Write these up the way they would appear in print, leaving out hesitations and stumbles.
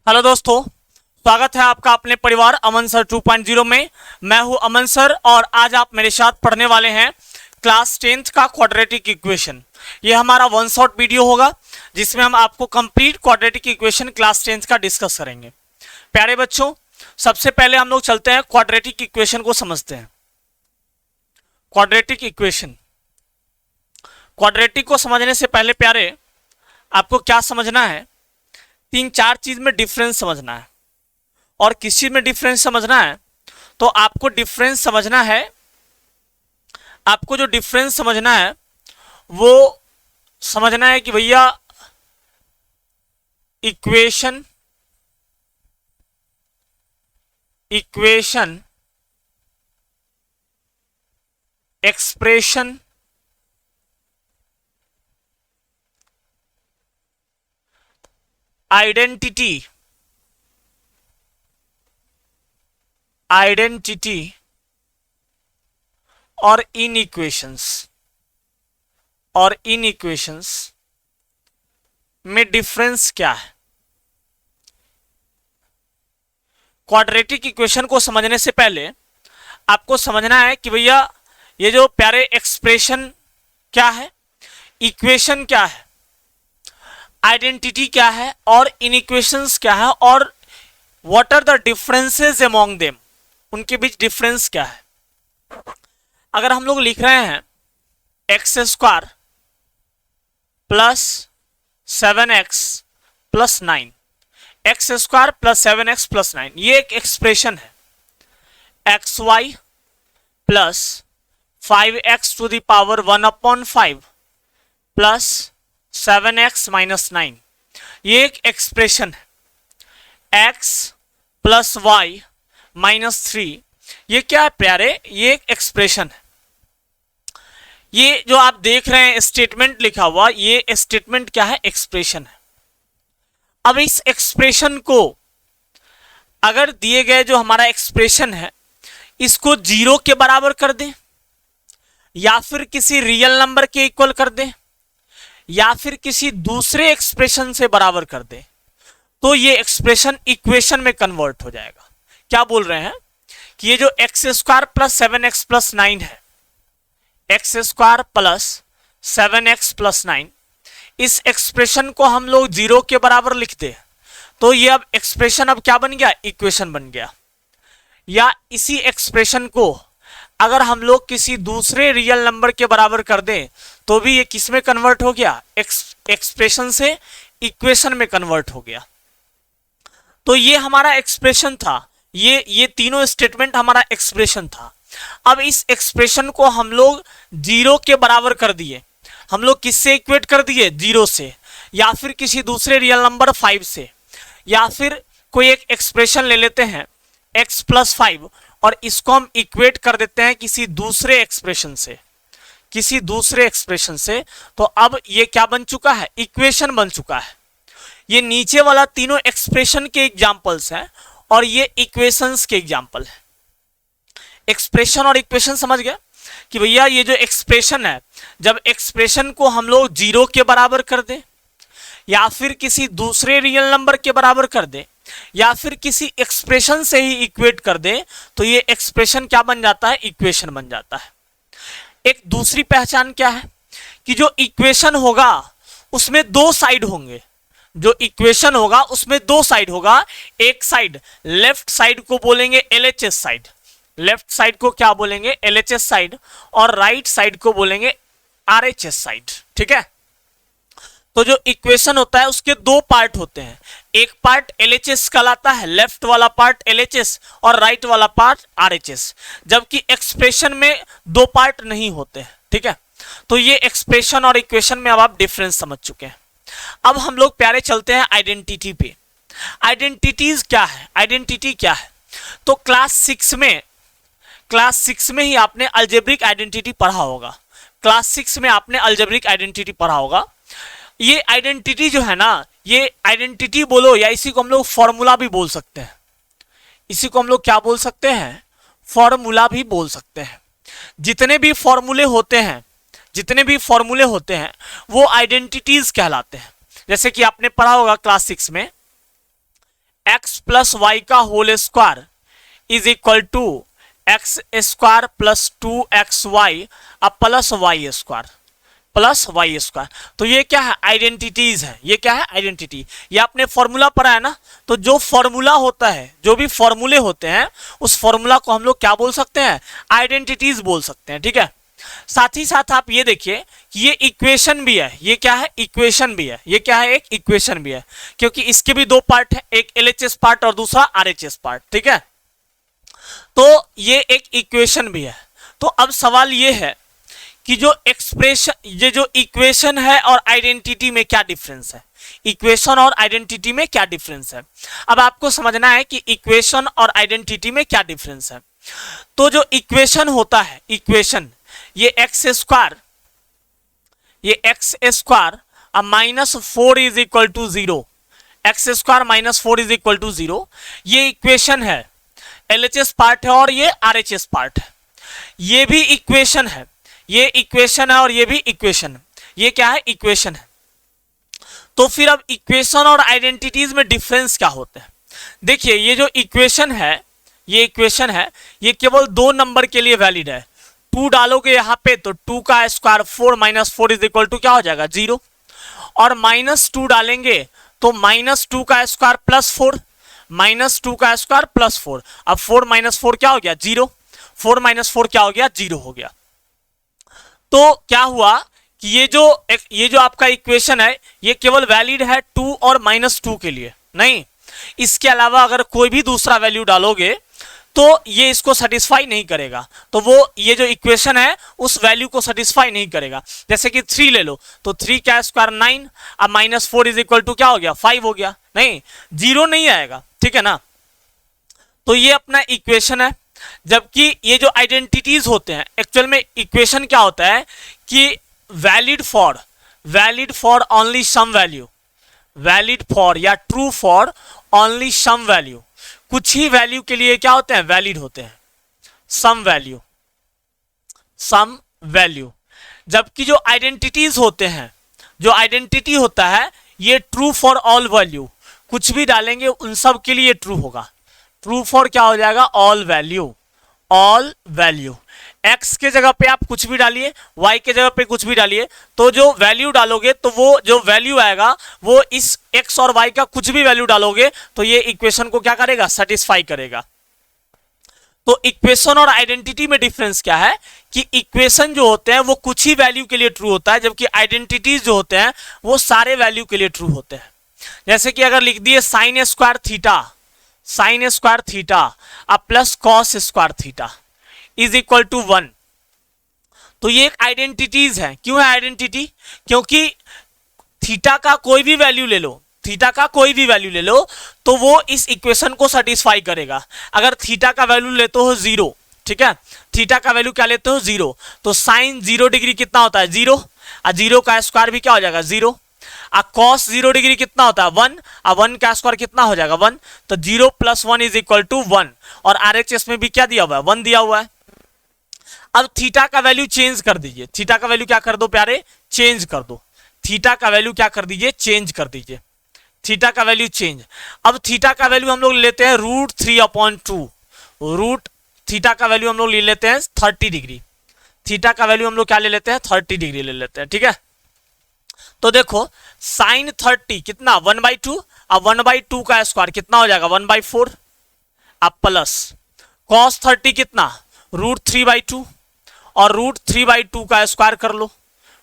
Hello दोस्तों, स्वागत है आपका अपने परिवार अमन सर 2.0 में। मैं हूं अमन सर और आज आप मेरे साथ पढ़ने वाले हैं क्लास 10th का क्वाड्रेटिक इक्वेशन। ये हमारा वन शॉट वीडियो होगा जिसमें हम आपको complete quadratic equation class 10th का डिस्कस करेंगे। प्यारे बच्चों, सबसे पहले हम लोग चलते हैं क्वाड्रेटिक इक्वेशन को समझते हैं। क्वाड्रेटिक इक्वेशन, क्वाड्रेटिक को समझने से पहले प्यारे आपको क्या समझना है, तीन चार चीज में डिफरेंस समझना है। और किस चीज में डिफरेंस समझना है, तो आपको डिफरेंस समझना है, आपको जो डिफरेंस समझना है वो समझना है कि भैया इक्वेशन एक्सप्रेशन आइडेंटिटी और इनइक्वेशंस में डिफरेंस क्या है। क्वाड्रेटिक इक्वेशन को समझने से पहले आपको समझना है कि भैया ये जो प्यारे एक्सप्रेशन क्या है, इक्वेशन क्या है, आइडेंटिटी क्या है और इनइक्वेशंस क्या है, और what are the differences among them, उनके बीच डिफरेंस क्या है। अगर हम लोग लिख रहे हैं x square plus 7x plus 9, x square plus 7x plus 9, ये एक एक्सप्रेशन है। X y plus 5x to the power 1/5 plus 7x minus 9, ये एक एक्सप्रेशन है। x प्लस वाई माइनस 3, ये क्या है प्यारे, ये एक एक्सप्रेशन है। ये जो आप देख रहे हैं स्टेटमेंट लिखा हुआ, ये स्टेटमेंट क्या है, एक्सप्रेशन है। अब इस एक्सप्रेशन को अगर दिए गए जो हमारा एक्सप्रेशन है इसको जीरो के बराबर कर दें, या फिर किसी रियल नंबर के इक्वल कर दें, या फिर किसी दूसरे एक्सप्रेशन से बराबर कर दें, तो ये एक्सप्रेशन इक्वेशन में कन्वर्ट हो जाएगा। क्या बोल रहे हैं कि ये जो x square plus 7x plus 9 है, x square plus 7x plus 9, इस एक्सप्रेशन को हम लोग जीरो के बराबर लिखते हैं तो ये अब एक्सप्रेशन अब क्या बन गया, इक्वेशन बन गया। या इसी एक्सप्रेशन को अगर हम लोग किसी दूसरे रियल नंबर के बराबर कर दें तो भी ये किस में कन्वर्ट हो गया, एक्सप्रेशन से इक्वेशन में कन्वर्ट हो गया। तो ये हमारा एक्सप्रेशन था, ये तीनों स्टेटमेंट हमारा एक्सप्रेशन था। अब इस एक्सप्रेशन को हम लोग जीरो के बराबर कर दिए, हम लोग किससे इक्वेट कर दिए, जीरो से, या फिर किसी दूसरे रियल नंबर 5 से, या फिर कोई एक एक्सप्रेशन ले लेते हैं x प्लस 5 और इसको हम इक्वेट कर देते हैं किसी दूसरे एक्सप्रेशन से, तो अब ये क्या बन चुका है, इक्वेशन बन चुका है। ये नीचे वाला तीनों एक्सप्रेशन के एग्जांपल्स हैं और ये इक्वेशंस के एग्जांपल है। एक्सप्रेशन और इक्वेशन समझ गया कि भैया ये जो एक्सप्रेशन है, जब एक्सप्रेशन को हम लोग जीरो के बराबर कर दें, या फिर किसी दूसरे रियल नंबर के बराबर कर दें, या फिर किसी एक्सप्रेशन से ही इक्वेट कर दें, तो ये एक्सप्रेशन क्या बन जाता है, इक्वेशन बन जाता है। एक दूसरी पहचान क्या है कि जो इक्वेशन होगा उसमें दो साइड होंगे, जो इक्वेशन होगा उसमें दो साइड होगा। एक साइड लेफ्ट साइड को बोलेंगे LHS साइड, लेफ्ट साइड को क्या बोलेंगे, LHS साइड, और राइट साइड को बोलेंगे RHS साइड। ठीक है, तो जो इक्वेशन होता है उसके दो पार्ट होते हैं, एक पार्ट LHS कहलाता है, लेफ्ट वाला पार्ट LHS और राइट वाला पार्ट RHS, जबकि एक्सप्रेशन में दो पार्ट नहीं होते हैं। ठीक है, तो ये एक्सप्रेशन और इक्वेशन में अब आप डिफरेंस समझ चुके हैं। अब हम लोग प्यारे चलते हैं आइडेंटिटी पे। आइडेंटिटीज क्या है, आइडेंटिटी क्या है, तो क्लास 6 में ही आपने अलजेब्रिक आइडेंटिटी पढ़ा होगा, क्लास 6 में आपने अलजेब्रिक आइडेंटिटी पढ़ा होगा। ये आइडेंटिटी जो है ना, ये आइडेंटिटी बोलो या इसी को हम लोग फॉर्मूला भी बोल सकते हैं, इसी को हम लोग क्या बोल सकते हैं, फॉर्मूला भी बोल सकते हैं। जितने भी फॉर्मूले होते हैं वो आइडेंटिटीज कहलाते हैं। जैसे कि आपने पढ़ा होगा क्लास 6 में एक्स प्लस वाई का whole square is equal to x square plus 2xy अब plus y square plus y square. तो ये क्या है, आइडेंटिटीज है। ये क्या है, आइडेंटिटी। ये आपने फॉर्मूला पढ़ा है ना, तो जो फॉर्मूला होता है, जो भी फॉर्मूले होते हैं, उस फॉर्मूला को हम लोग क्या बोल सकते हैं, आइडेंटिटीज बोल सकते हैं। ठीक है, साथ ही साथ आप ये देखिए कि ये इक्वेशन भी है। ये क्या है, इक्वेशन भी है। ये क्या है, एक इक्वेशन भी है, क्योंकि इसके भी दो पार्ट है, एक एलएचएस पार्ट और दूसरा आरएचएस पार्ट। ठीक है, तो ये एक इक्वेशन भी है। तो अब सवाल ये है कि जो एक्सप्रेशन, ये जो इक्वेशन है और आइडेंटिटी में क्या डिफरेंस है, इक्वेशन और आइडेंटिटी में क्या डिफरेंस है। अब आपको समझना है कि इक्वेशन और आइडेंटिटी में क्या डिफरेंस है। तो जो इक्वेशन होता है, इक्वेशन, ये एक्स स्क्वायर, ये एक्स स्क्वायर अब -4 is equal to 0, x square -4 is equal to 0, ये इक्वेशन है, एलएचएस पार्ट है और ये आरएचएस पार्ट है। ये भी इक्वेशन है, ये इक्वेशन है और ये भी इक्वेशन है। ये क्या है, इक्वेशन है। तो फिर अब इक्वेशन और आइडेंटिटीज में डिफरेंस क्या होते हैं। देखिए, ये जो इक्वेशन है, ये इक्वेशन है, ये केवल 2 नंबर के लिए वैलिड है। 2 डालोगे यहाँ पे तो 2 का स्क्वायर 4 -4 इज इक्वल टू क्या हो जाएगा, 0। और -2 डालेंगे तो -2 का स्क्वायर +4, -2 का स्क्वायर +4। अब 4 - 4 क्या हो गया, 0। 4 - 4 क्या हो गया, 0 हो गया। तो क्या हुआ कि ये जो आपका इक्वेशन है, ये केवल वैलिड है 2 और -2 के लिए, नहीं इसके अलावा अगर कोई भी दूसरा वैल्यू डालोगे तो ये इसको सेटिस्फाई नहीं करेगा। तो वो ये जो इक्वेशन है उस वैल्यू को सेटिस्फाई नहीं करेगा। जैसे कि 3 ले लो तो 3 का स्क्वायर 9, अब -4 इज इक्वल टू क्या हो गया, 5 हो गया, नहीं 0 नहीं आएगा। ठीक है ना, तो ये अपना इक्वेशन है। जबकि ये जो आइडेंटिटीज होते हैं, एक्चुअल में इक्वेशन क्या होता है कि valid for only some value, valid for या true for only some value, कुछ ही वैल्यू के लिए क्या होते हैं, वैलिड होते हैं, सम वैल्यू। जबकि जो आइडेंटिटीज होते हैं, जो आइडेंटिटी होता है, ये ट्रू फॉर ऑल वैल्यू, कुछ भी डालेंगे उन सब के लिए ट्रू होगा। ट्रू फॉर क्या हो जाएगा, ऑल वैल्यू। x के जगह पे आप कुछ भी डालिए, y के जगह पे कुछ भी डालिए, तो जो वैल्यू डालोगे तो वो जो वैल्यू आएगा वो इस x और y का कुछ भी वैल्यू डालोगे तो ये इक्वेशन को क्या करेगा, सेटिस्फाई करेगा। तो इक्वेशन और आइडेंटिटी में डिफरेंस क्या है कि इक्वेशन जो होते हैं वो कुछ ही वैल्यू के लिए ट्रू होता है, जबकि आइडेंटिटीज जो होते हैं वो सारे वैल्यू के लिए ट्रू होते हैं। जैसे कि अगर लिख दिए साइन स्क्वायर थीटा अब plus cos square theta is equal to 1, तो ये एक आइडेंटिटीज है। क्यों है आइडेंटिटी, क्योंकि थीटा का कोई भी वैल्यू ले लो, तो वो इस इक्वेशन को सेटिस्फाई करेगा। अगर थीटा का वैल्यू लेते हो 0, ठीक है, थीटा का वैल्यू क्या लेते हो, 0, तो साइन 0 डिग्री कितना होता है, 0, और 0 का स्क्वायर भी क्या हो जाएगा, 0। कॉस 0 डिग्री कितना होता है, 1, और 1 का स्क्वायर कितना हो जाएगा, 1। तो 0 + 1 इज इक्वल टू 1, और आरएचएस में भी क्या दिया हुआ है, 1 दिया हुआ है। अब थीटा का वैल्यू चेंज कर दीजिए, थीटा का वैल्यू क्या कर दो प्यारे, चेंज कर दो। थीटा का वैल्यू क्या कर दीजिए, चेंज कर दीजिए, थीटा का वैल्यू चेंज। अब थीटा का वैल्यू हम लोग लेते हैं √3/2, थीटा का वैल्यू हम लोग ले लेते हैं 30 डिग्री, थीटा का वैल्यू हम लोग क्या ले लेते हैं, 30 डिग्री ले लेते हैं। ठीक है, तो देखो साइन 30 कितना, 1/2, अब 1/2 का स्क्वायर कितना हो जाएगा, 1/4, अब प्लस कॉस 30 कितना, √3/2, और √3/2 का स्क्वायर कर लो,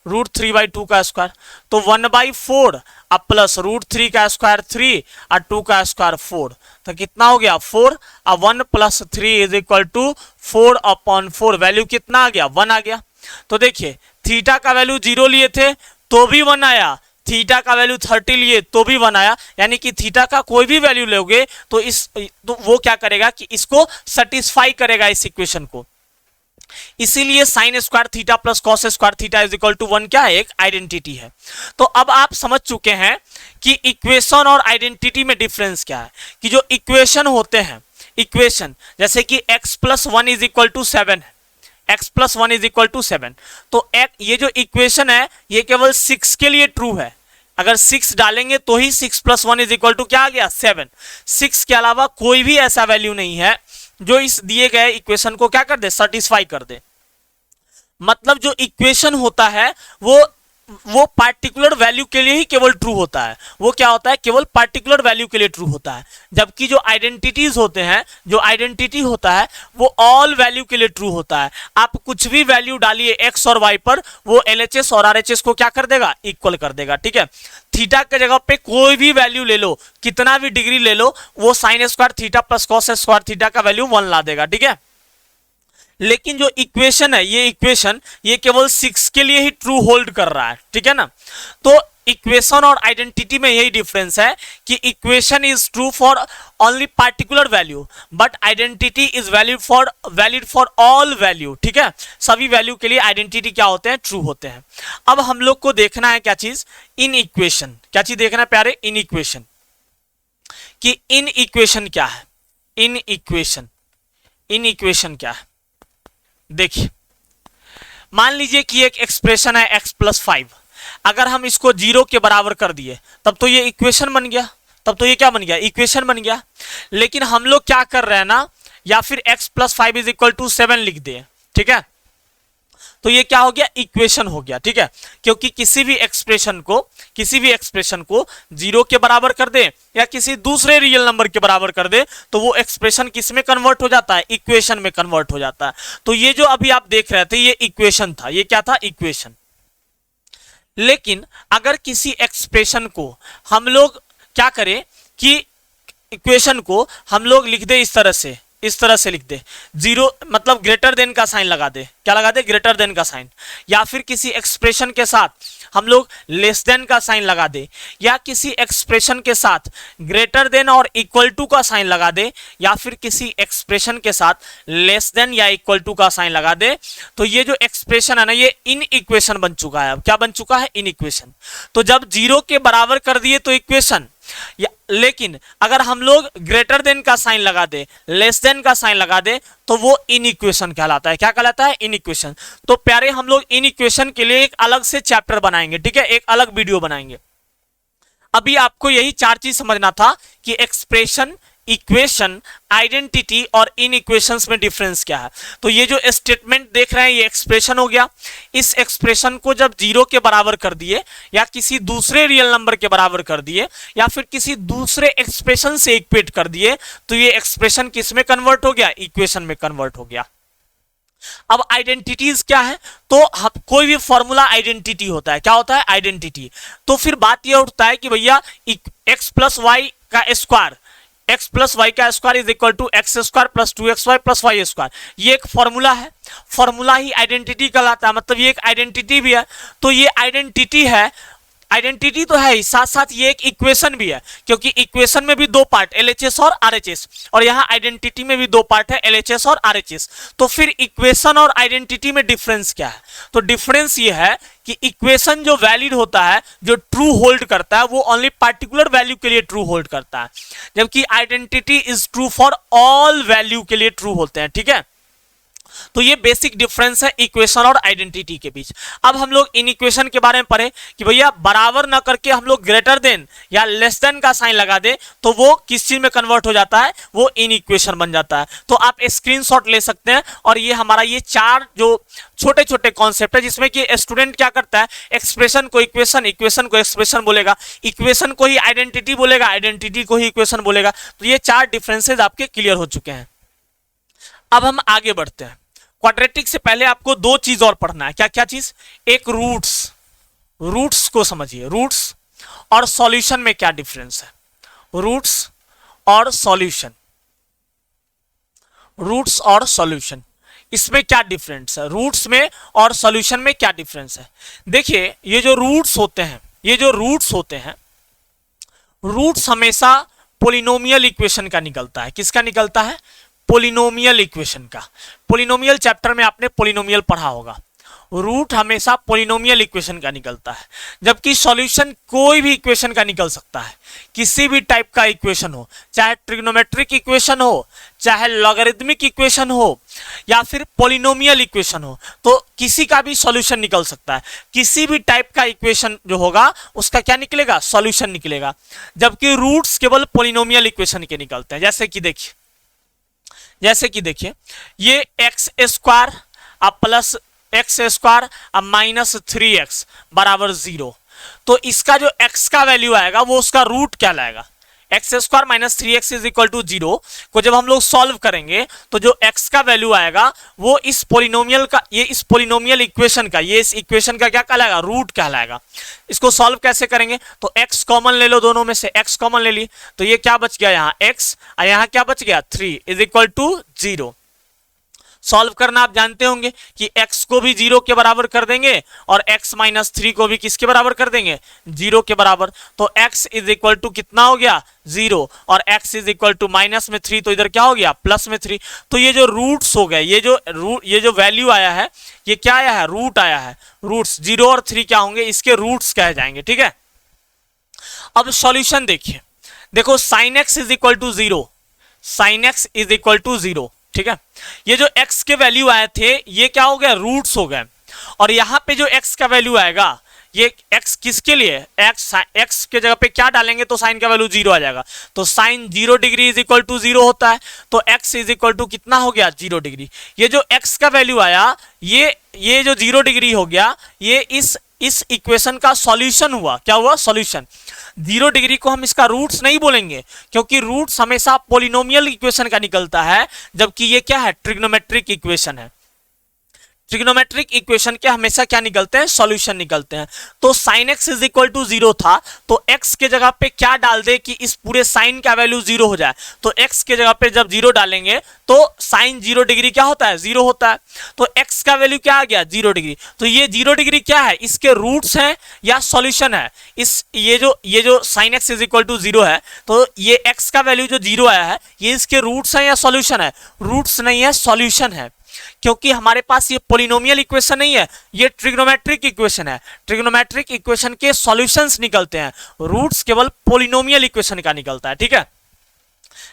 √3/2 का स्क्वायर, तो 1/4, अब प्लस √3 का स्क्वायर 3 और 2 का स्क्वायर 4, तो कितना हो गया 4, अब 1 + 3 इज इक्वल टू 4/4, वैल्यू कितना आ गया, 1 आ गया। तो देखिए थीटा का वैल्यू 0 लिए थे तो भी 1 आया, थीटा का वैल्यू 30 लिए तो भी 1 आया, यानी कि थीटा का कोई भी वैल्यू लोगे तो वो क्या करेगा कि इसको सेटिस्फाई करेगा, इस इक्वेशन को। इसीलिए sine square theta plus cos square theta is equal to 1 क्या है, एक आइडेंटिटी है। तो अब आप समझ चुके हैं कि इक्वेशन और आइडेंटिटी में डिफरेंस क्या है। कि जो इक्वेशन होते हैं, इक्वेशन जैसे कि x + 1 इज इक्वल टू 7 है, x + 1 इज इक्वल टू 7, तो ये जो इक्वेशन है ये केवल 6 के लिए ट्रू है, अगर 6 डालेंगे तो ही 6 + 1 = क्या आ गया 7। 6 के अलावा कोई भी ऐसा वैल्यू नहीं है जो इस दिए गए इक्वेशन को क्या कर दे, सेटिस्फाई कर दे। मतलब जो इक्वेशन होता है वो पार्टिकुलर वैल्यू के लिए ही केवल ट्रू होता है। वो क्या होता है, केवल पार्टिकुलर वैल्यू के लिए ट्रू होता है। जबकि जो आइडेंटिटीज होते हैं, जो आइडेंटिटी होता है वो ऑल वैल्यू के लिए ट्रू होता है। आप कुछ भी वैल्यू डालिए एक्स और वाई पर, वो एलएचएस और आरएचएस को क्या कर देगा, इक्वल कर देगा। ठीक है, थीटा के जगह पे कोई भी वैल्यू ले लो, कितना भी डिग्री ले लो, वो sign square theta plus cos square theta का वैल्यू 1 ला देगा। ठीक है, लेकिन जो इक्वेशन है, ये इक्वेशन ये केवल 6 के लिए ही ट्रू होल्ड कर रहा है। ठीक है ना, तो इक्वेशन और आइडेंटिटी में यही डिफरेंस है कि equation is true for only particular value but identity is valid for all value. ठीक है, सभी वैल्यू के लिए आइडेंटिटी क्या होते हैं, ट्रू होते हैं। अब हम लोग को देखना है क्या चीज, इन इक्वेशन। क्या चीज देखना है प्यारे, इन इक्वेशन, कि इन इक्वेशन क्या है, इन इक्वेशन क्या है। देखिए, मान लीजिए कि एक एक्सप्रेशन है x + 5, अगर हम इसको 0 के बराबर कर दिए तब तो ये इक्वेशन बन गया, तब तो ये क्या बन गया, इक्वेशन बन गया। लेकिन हम लोग क्या कर रहे हैं ना, या फिर x + 5 = 7 लिख दिए। ठीक है, तो ये क्या हो गया, इक्वेशन हो गया। ठीक है, क्योंकि किसी भी एक्सप्रेशन को 0 के बराबर कर दे या किसी दूसरे रियल नंबर के बराबर कर दे तो वो एक्सप्रेशन किस में कन्वर्ट हो जाता है, इक्वेशन में कन्वर्ट हो जाता है। तो ये जो अभी आप देख रहे थे ये इक्वेशन था, ये क्या था, इक्वेशन। लेकिन अगर किसी एक्सप्रेशन को हम लोग क्या करें कि इक्वेशन को हम लोग लिख दे इस तरह से लिख दे, 0 मतलब ग्रेटर देन का साइन लगा दे, क्या लगा दे, ग्रेटर देन का साइन, या फिर किसी एक्सप्रेशन के साथ हम लोग लेस देन का साइन लगा दे, या किसी एक्सप्रेशन के साथ ग्रेटर देन और इक्वल टू का साइन लगा दे, या फिर किसी एक्सप्रेशन के साथ लेस देन या इक्वल टू का साइन लगा दे, तो ये जो एक्सप्रेशन है ना, ये इन इक्वेशन बन चुका है। अब क्या बन चुका है, इन इक्वेशन। तो जब 0 के बराबर कर दिए तो इक्वेशन, लेकिन अगर हम लोग ग्रेटर देन का साइन लगा दे, लेस देन का साइन लगा दे, तो वो इन इक्वेशन कहलाता है। क्या कहलाता है, इन इक्वेशन। तो प्यारे हम लोग इन इक्वेशन के लिए एक अलग से चैप्टर बनाएंगे। ठीक है, एक अलग वीडियो बनाएंगे। अभी आपको यही 4 चीज समझना था कि एक्सप्रेशन, इक्वेशन, आइडेंटिटी और इन इक्वेशंस में डिफरेंस क्या है। तो ये जो स्टेटमेंट देख रहे हैं ये एक्सप्रेशन हो गया। इस एक्सप्रेशन को जब 0 के बराबर कर दिए या किसी दूसरे रियल नंबर के बराबर कर दिए या फिर किसी दूसरे एक्सप्रेशन से इक्वेट कर दिए तो ये एक्सप्रेशन किस में कन्वर्ट हो गया, इक्वेशन में कन्वर्ट हो गया। अब आइडेंटिटीज क्या है, तो कोई भी फॉर्मूला आइडेंटिटी होता है। क्या होता है, आइडेंटिटी। तो फिर बात यह उठता है कि भैया x + y का स्क्वायर, x + y का स्क्वायर = x² + 2xy + y²। ये एक फॉर्मूला है, फॉर्मूला ही आइडेंटिटी कहलाता है, मतलब ये एक आइडेंटिटी भी है। तो ये आइडेंटिटी है, आइडेंटिटी तो है ही, साथ साथ ये एक इक्वेशन भी है, क्योंकि इक्वेशन में भी 2 पार्ट LHS और RHS, और यहाँ आइडेंटिटी में भी 2 पार्ट है LHS और RHS। तो फिर इक्वेशन और आइडेंटिटी में डिफरेंस क्या है, तो डिफरेंस ये है कि इक्वेशन जो वैलिड होता है, जो ट्रू होल्ड करता है, वो ओनली पार्टिकुलर वैल्यू के लिए ट्रू होल्ड करता है, जबकि identity is true for all value के लिए ट्रू होते हैं। ठीक है, तो ये बेसिक डिफरेंस है इक्वेशन और आइडेंटिटी के बीच। अब हम लोग इन इक्वेशन के बारे में पढ़े कि भैया बराबर ना करके हम लोग ग्रेटर देन या लेस देन का साइन लगा दे तो वो किस चीज में कन्वर्ट हो जाता है, वो इन इक्वेशन बन जाता है। तो आप स्क्रीनशॉट ले सकते हैं, और ये हमारा ये 4 जो छोटे छोटे कॉन्सेप्ट है जिसमें कि स्टूडेंट क्या करता है, एक्सप्रेशन को इक्वेशन, इक्वेशन को एक्सप्रेशन बोलेगा, इक्वेशन को ही आइडेंटिटी बोलेगा, आइडेंटिटी को ही इक्वेशन बोलेगा। तो ये 4 डिफरेंसेज आपके क्लियर हो चुके हैं। अब हम आगे बढ़ते हैं। क्वाड्रेटिक से पहले आपको 2 चीज और पढ़ना है। क्या क्या चीज, एक रूट्स को समझिए, रूट्स और सॉल्यूशन में क्या डिफरेंस है, रूट्स और सॉल्यूशन, इसमें क्या डिफरेंस है, रूट्स में और सॉल्यूशन में क्या डिफरेंस है। देखिए ये जो रूट्स होते हैं, रूट्स हमेशा पोलिनोमियल इक्वेशन का निकलता है। किसका निकलता है, पोलिनोमियल इक्वेशन का। पोलिनोमियल चैप्टर में आपने पोलिनोमियल पढ़ा होगा। रूट हमेशा पोलिनोमियल इक्वेशन का निकलता है, जबकि सॉल्यूशन कोई भी इक्वेशन का निकल सकता है, किसी भी टाइप का इक्वेशन हो, चाहे ट्रिग्नोमेट्रिक इक्वेशन हो, चाहे लॉगरिथमिक इक्वेशन हो, या फिर पॉलिनोमियल इक्वेशन हो, तो किसी का भी सॉल्यूशन निकल सकता है। किसी भी टाइप का इक्वेशन जो होगा उसका क्या निकलेगा, सॉल्यूशन निकलेगा। जबकि रूट्स केवल पॉलिनोमियल इक्वेशन के निकलते हैं। जैसे कि देखिए ये एक्स स्क्वायर अब प्लस एक्स स्क्वायर अब माइनस 3x बराबर 0, तो इसका जो x का वैल्यू आएगा वो उसका रूट क्या लाएगा, x square minus 3x is equal to 0 को जब हम लोग सॉल्व करेंगे तो जो x का वैल्यू आएगा वो इस पोलिनोमियल का, ये इस पोलिनोमियल इक्वेशन का, ये इस इक्वेशन का क्या कहलाएगा, रूट कहलाएगा। इसको सॉल्व कैसे करेंगे, तो x कॉमन ले लो, दोनों में से x कॉमन ले ली, तो ये क्या बच गया यहाँ x, और यहाँ क्या बच गया 3 इज इक्वल टू 0। सॉल्व करना आप जानते होंगे कि x को भी 0 के बराबर कर देंगे और x माइनस 3 को भी किसके बराबर कर देंगे, 0 के बराबर। तो x इज इक्वल टू कितना हो गया 0 और x is equal to minus में 3, तो इधर क्या हो गया प्लस में 3। तो ये जो रूट्स हो गए, ये जो वैल्यू आया है ये क्या आया है, रूट आया है। रूट्स 0 और 3 क्या होंगे, इसके रूट्स कहे जाएंगे। ठीक है, अब सॉल्यूशन देखिए, देखो sine x is equal to 0, sine x is equal to 0। ठीक है, ये जो x के वैल्यू आए थे ये क्या हो गया, रूट्स हो गए। और यहां पे जो x का वैल्यू आएगा, ये x किसके लिए, x के जगह पे क्या डालेंगे तो साइन का वैल्यू 0 आ जाएगा। तो sine 0 degree is equal to 0 होता है, तो x इज इक्वल टू कितना हो गया 0 डिग्री। ये जो x का वैल्यू आया ये जो 0 डिग्री हो गया, ये इस इक्वेशन का सॉल्यूशन हुआ। क्या हुआ, सॉल्यूशन। 0 डिग्री को हम इसका रूट्स नहीं बोलेंगे क्योंकि रूट्स हमेशा पॉलिनोमियल इक्वेशन का निकलता है, जबकि ये क्या है, ट्रिग्नोमेट्रिक इक्वेशन है। ट्रिग्नोमेट्रिक इक्वेशन के हमेशा क्या निकलते हैं, सॉल्यूशन निकलते हैं। तो sine x is equal to 0 था, तो x के जगह पे क्या डाल दे कि इस पूरे साइन का वैल्यू 0 हो जाए। तो x के जगह पे जब 0 डालेंगे तो साइन 0 डिग्री क्या होता है, 0 होता है। तो x का वैल्यू क्या आ गया, 0 डिग्री। तो ये 0 डिग्री क्या है, इसके रूट्स हैं या सॉल्यूशन है। ये जो sine x is equal to 0 है, तो ये x का वैल्यू जो 0 आया है ये इसके रूट्स हैं या सॉल्यूशन है, रूट्स नहीं है, सॉल्यूशन है। क्योंकि हमारे पास ये पॉलिनोमियल इक्वेशन नहीं है, ये ट्रिग्नोमेट्रिक इक्वेशन है। ट्रिग्नोमेट्रिक इक्वेशन के सॉल्यूशंस निकलते हैं, रूट्स केवल पॉलिनोमियल इक्वेशन का निकलता है। ठीक है,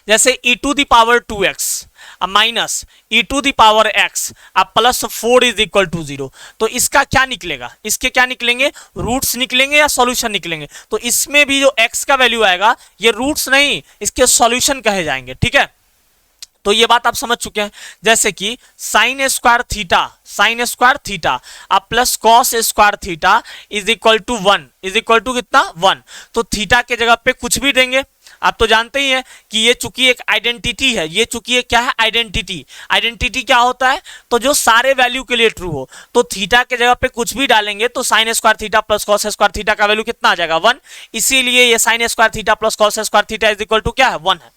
जैसे e to the power 2x अब minus e to the power x अब प्लस 4 इज इक्वल टू 0, तो इसका क्या निकलेगा, इसके क्या निकलेंगे, रूट्स निकलेंगे या सॉल्यूशन निकलेंगे। तो इसमें भी जो x का वैल्यू आएगा ये रूट्स नहीं, इसके सॉल्यूशन कहे जाएंगे। ठीक है, तो ये बात आप समझ चुके हैं। जैसे कि साइन स्क्वायर थीटा अब plus cos square theta is equal to 1 is equal to कितना 1। तो थीटा के जगह पे कुछ भी देंगे, आप तो जानते ही हैं कि ये चूंकि एक आइडेंटिटी है, ये चूंकि क्या है, आइडेंटिटी क्या होता है, तो जो सारे वैल्यू के लिए ट्रू हो। तो थीटा के जगह पे कुछ भी डालेंगे तो sine square theta plus cos square theta का वैल्यू कितना आ जाएगा 1। इसीलिए ये sine square theta plus cos square theta is equal to क्या है 1 है।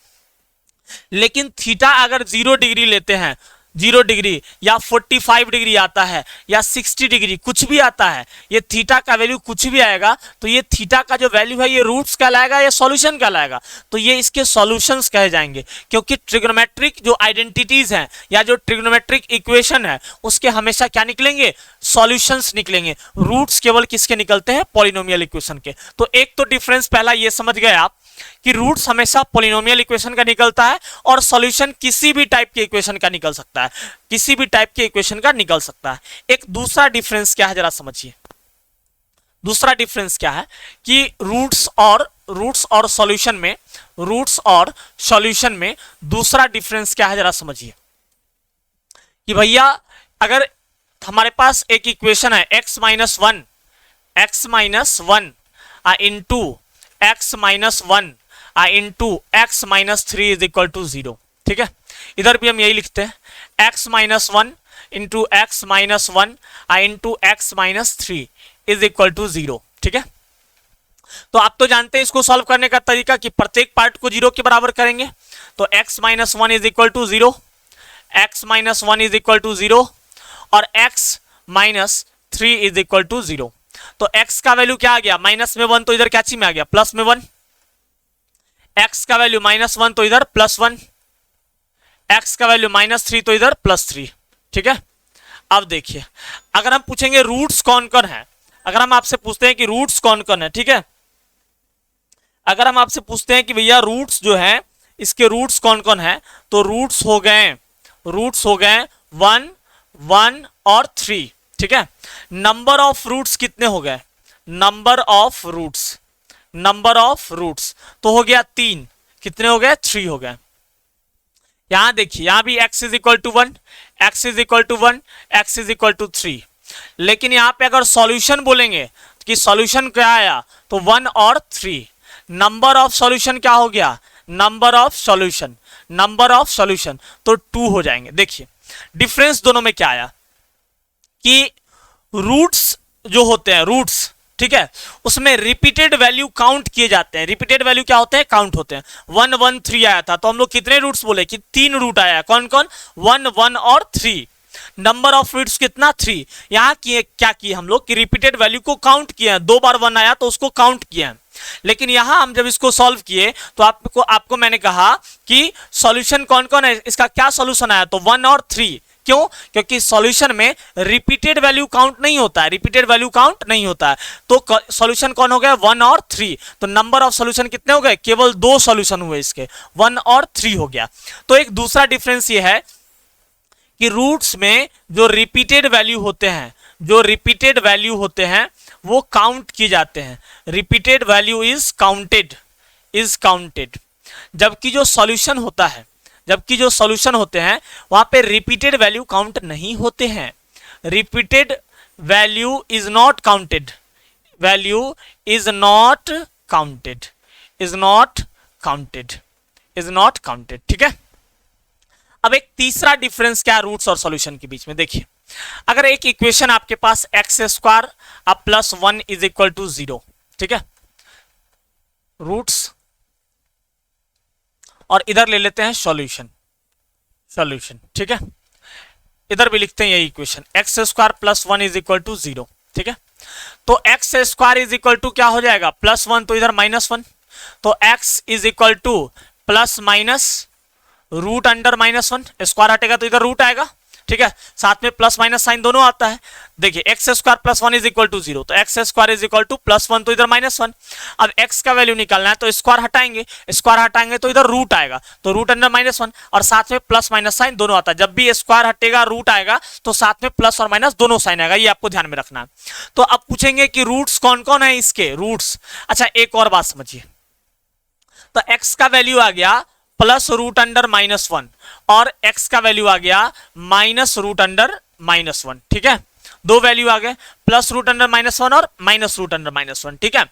लेकिन थीटा अगर 0 डिग्री लेते हैं, 0 डिग्री या 45 डिग्री आता है या 60 डिग्री कुछ भी आता है, ये थीटा का वैल्यू कुछ भी आएगा, तो ये थीटा का जो वैल्यू है ये रूट्स कहलाएगा या सॉल्यूशन कहलाएगा। तो ये इसके सॉल्यूशंस कहे जाएंगे, क्योंकि ट्रिग्नोमेट्रिक जो आइडेंटिटीज हैं या जो ट्रिग्नोमेट्रिक इक्वेशन है उसके हमेशा क्या निकलेंगे, सॉल्यूशंस निकलेंगे। रूट्स केवल किसके निकलते हैं, पॉलिनोमियल इक्वेशन के। तो एक तो डिफरेंस पहला ये समझ गए आप कि रूट्स हमेशा पॉलिनोमियल इक्वेशन का निकलता है और सॉल्यूशन किसी भी टाइप के इक्वेशन का निकल सकता है, किसी भी टाइप के इक्वेशन का निकल सकता है। एक दूसरा डिफरेंस क्या है जरा समझिए, दूसरा डिफरेंस क्या है कि रूट्स और सॉल्यूशन में दूसरा डिफरेंस क्या है जरा समझिए कि भैया अगर हमारे पास एक इक्वेशन है x minus one into x minus 1 into x minus 3 is equal to 0। ठीक है, इधर भी हम यही लिखते हैं x minus 1 into x minus 1 into x minus 3 is equal to 0। ठीक है, तो आप तो जानते हैं इसको सॉल्व करने का तरीका कि प्रत्येक पार्ट को 0 के बराबर करेंगे। तो x minus 1 is equal to 0, x minus 1 is equal to 0 और x minus 3 is equal to 0। तो x का वैल्यू क्या आ गया, माइनस में 1, तो इधर क्या चीज में आ गया, प्लस में 1। x का वैल्यू माइनस 1 तो इधर प्लस 1, x का वैल्यू माइनस 3 तो इधर प्लस 3। ठीक है, अब देखिए अगर हम पूछेंगे रूट्स कौन कौन है, अगर हम आपसे पूछते हैं कि रूट्स कौन कौन है, ठीक है, अगर हम आपसे पूछते हैं कि भैया रूट्स जो है इसके रूट्स कौन कौन है, तो रूट्स हो गए 1 1 और 3, ठीक है। नंबर ऑफ रूट्स कितने हो गए, नंबर ऑफ रूट्स तो हो गया 3, कितने हो गए 3 हो गए। यहां देखिए, यहां भी x is equal to 1, x is equal to 1, x is equal to 3, लेकिन यहां पे अगर सॉल्यूशन बोलेंगे कि सॉल्यूशन क्या आया तो 1 और 3। नंबर ऑफ सॉल्यूशन क्या हो गया, नंबर ऑफ सॉल्यूशन तो 2 हो जाएंगे। देखिए डिफरेंस दोनों में क्या आया कि रूट्स जो होते हैं, रूट्स, ठीक है, उसमें रिपीटेड वैल्यू काउंट किए जाते हैं। रिपीटेड वैल्यू क्या होते हैं, काउंट होते हैं। 1 1 3 आया था तो हम लोग कितने रूट्स बोले कि 3 रूट आया, कौन कौन, 1 1 और 3। नंबर ऑफ रूट्स कितना, 3। यहां किए क्या किए हम लोग कि रिपीटेड वैल्यू को काउंट किए हैं, 2 बार 1 आया तो उसको काउंट किए हैं। लेकिन यहां हम जब इसको सॉल्व किए तो आपको मैंने कहा कि सॉल्यूशन कौन कौन है, इसका क्या सॉल्यूशन आया तो 1 और 3। क्यों, क्योंकि सॉल्यूशन में रिपीटेड वैल्यू काउंट नहीं होता है, तो सॉल्यूशन कौन हो गया 1 और 3। तो नंबर ऑफ सॉल्यूशन कितने हो गए, केवल 2 सॉल्यूशन हुए इसके, 1 और 3 हो गया। तो एक दूसरा डिफरेंस ये है कि रूट्स में जो रिपीटेड वैल्यू होते हैं वो काउंट किए जाते हैं, रिपीटेड वैल्यू इज काउंटेड। जबकि जो सॉल्यूशन होते हैं वहां पे रिपीटेड वैल्यू काउंट नहीं होते हैं, repeated value is not counted, ठीक है। अब एक तीसरा डिफरेंस क्या है रूट्स और सॉल्यूशन के बीच में, देखिए अगर एक इक्वेशन आपके पास एक्स स्क्वायर अब प्लस 1 इज इक्वल टू 0, ठीक है, रूट्स, और इधर ले लेते हैं सॉल्यूशन, ठीक है, इधर भी लिखते हैं यही equation x square plus 1 is equal to 0, ठीक है। तो x square is equal to क्या हो जाएगा, प्लस 1 तो इधर -1, तो x is equal to plus minus root under -1, square हटेगा तो इधर रूट आएगा, ठीक है, साथ में प्लस माइनस साइन दोनों आता है। देखिए x square plus 1 is equal to 0, तो x square is equal to plus 1 तो इधर -1। अब एक्स का वैल्यू निकालना है तो स्क्वायर हटाएंगे तो इधर रूट आएगा, तो रूट अंडर -1 और साथ में प्लस माइनस साइन दोनों आता है। जब भी स्क्वायर हटेगा रूट आएगा तो साथ में प्लस और माइनस दोनों साइन आएगा, ये आपको ध्यान में रखना है। तो अब पूछेंगे कि रूट्स कौन कौन है इसके, रूट्स। अच्छा एक और बात समझिए, तो एक्स का वैल्यू आ गया प्लस रूट अंडर -1 और x का वैल्यू आ गया माइनस रूट अंडर -1, ठीक है, दो वैल्यू आ गए, प्लस रूट अंडर -1 और माइनस रूट अंडर -1, ठीक है।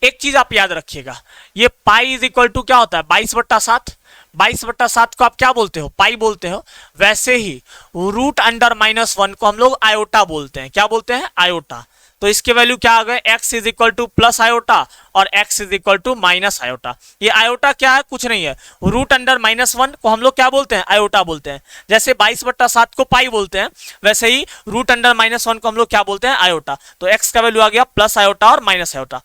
एक चीज आप याद रखिएगा, ये पाई इज इक्वल टू क्या होता है 22/7, 22/7 को आप क्या बोलते हो, पाई बोलते हो। वैसे ही रूट अंडर -1 को हम लोग आयोटा बोलते हैं, क्या बोलते हैं, आयोटा। तो इसके वैल्यू क्या आ गए, x is equal to plus iota और x is equal to minus iota. ये आयोटा क्या है, कुछ नहीं है, रूट अंडर -1 को हम लोग क्या बोलते हैं, आयोटा बोलते हैं। जैसे 22/7 को पाई बोलते हैं, वैसे ही रूट अंडर -1 को हम लोग क्या बोलते हैं, आयोटा। तो x का वैल्यू आ गया प्लस आयोटा और माइनस आयोटा।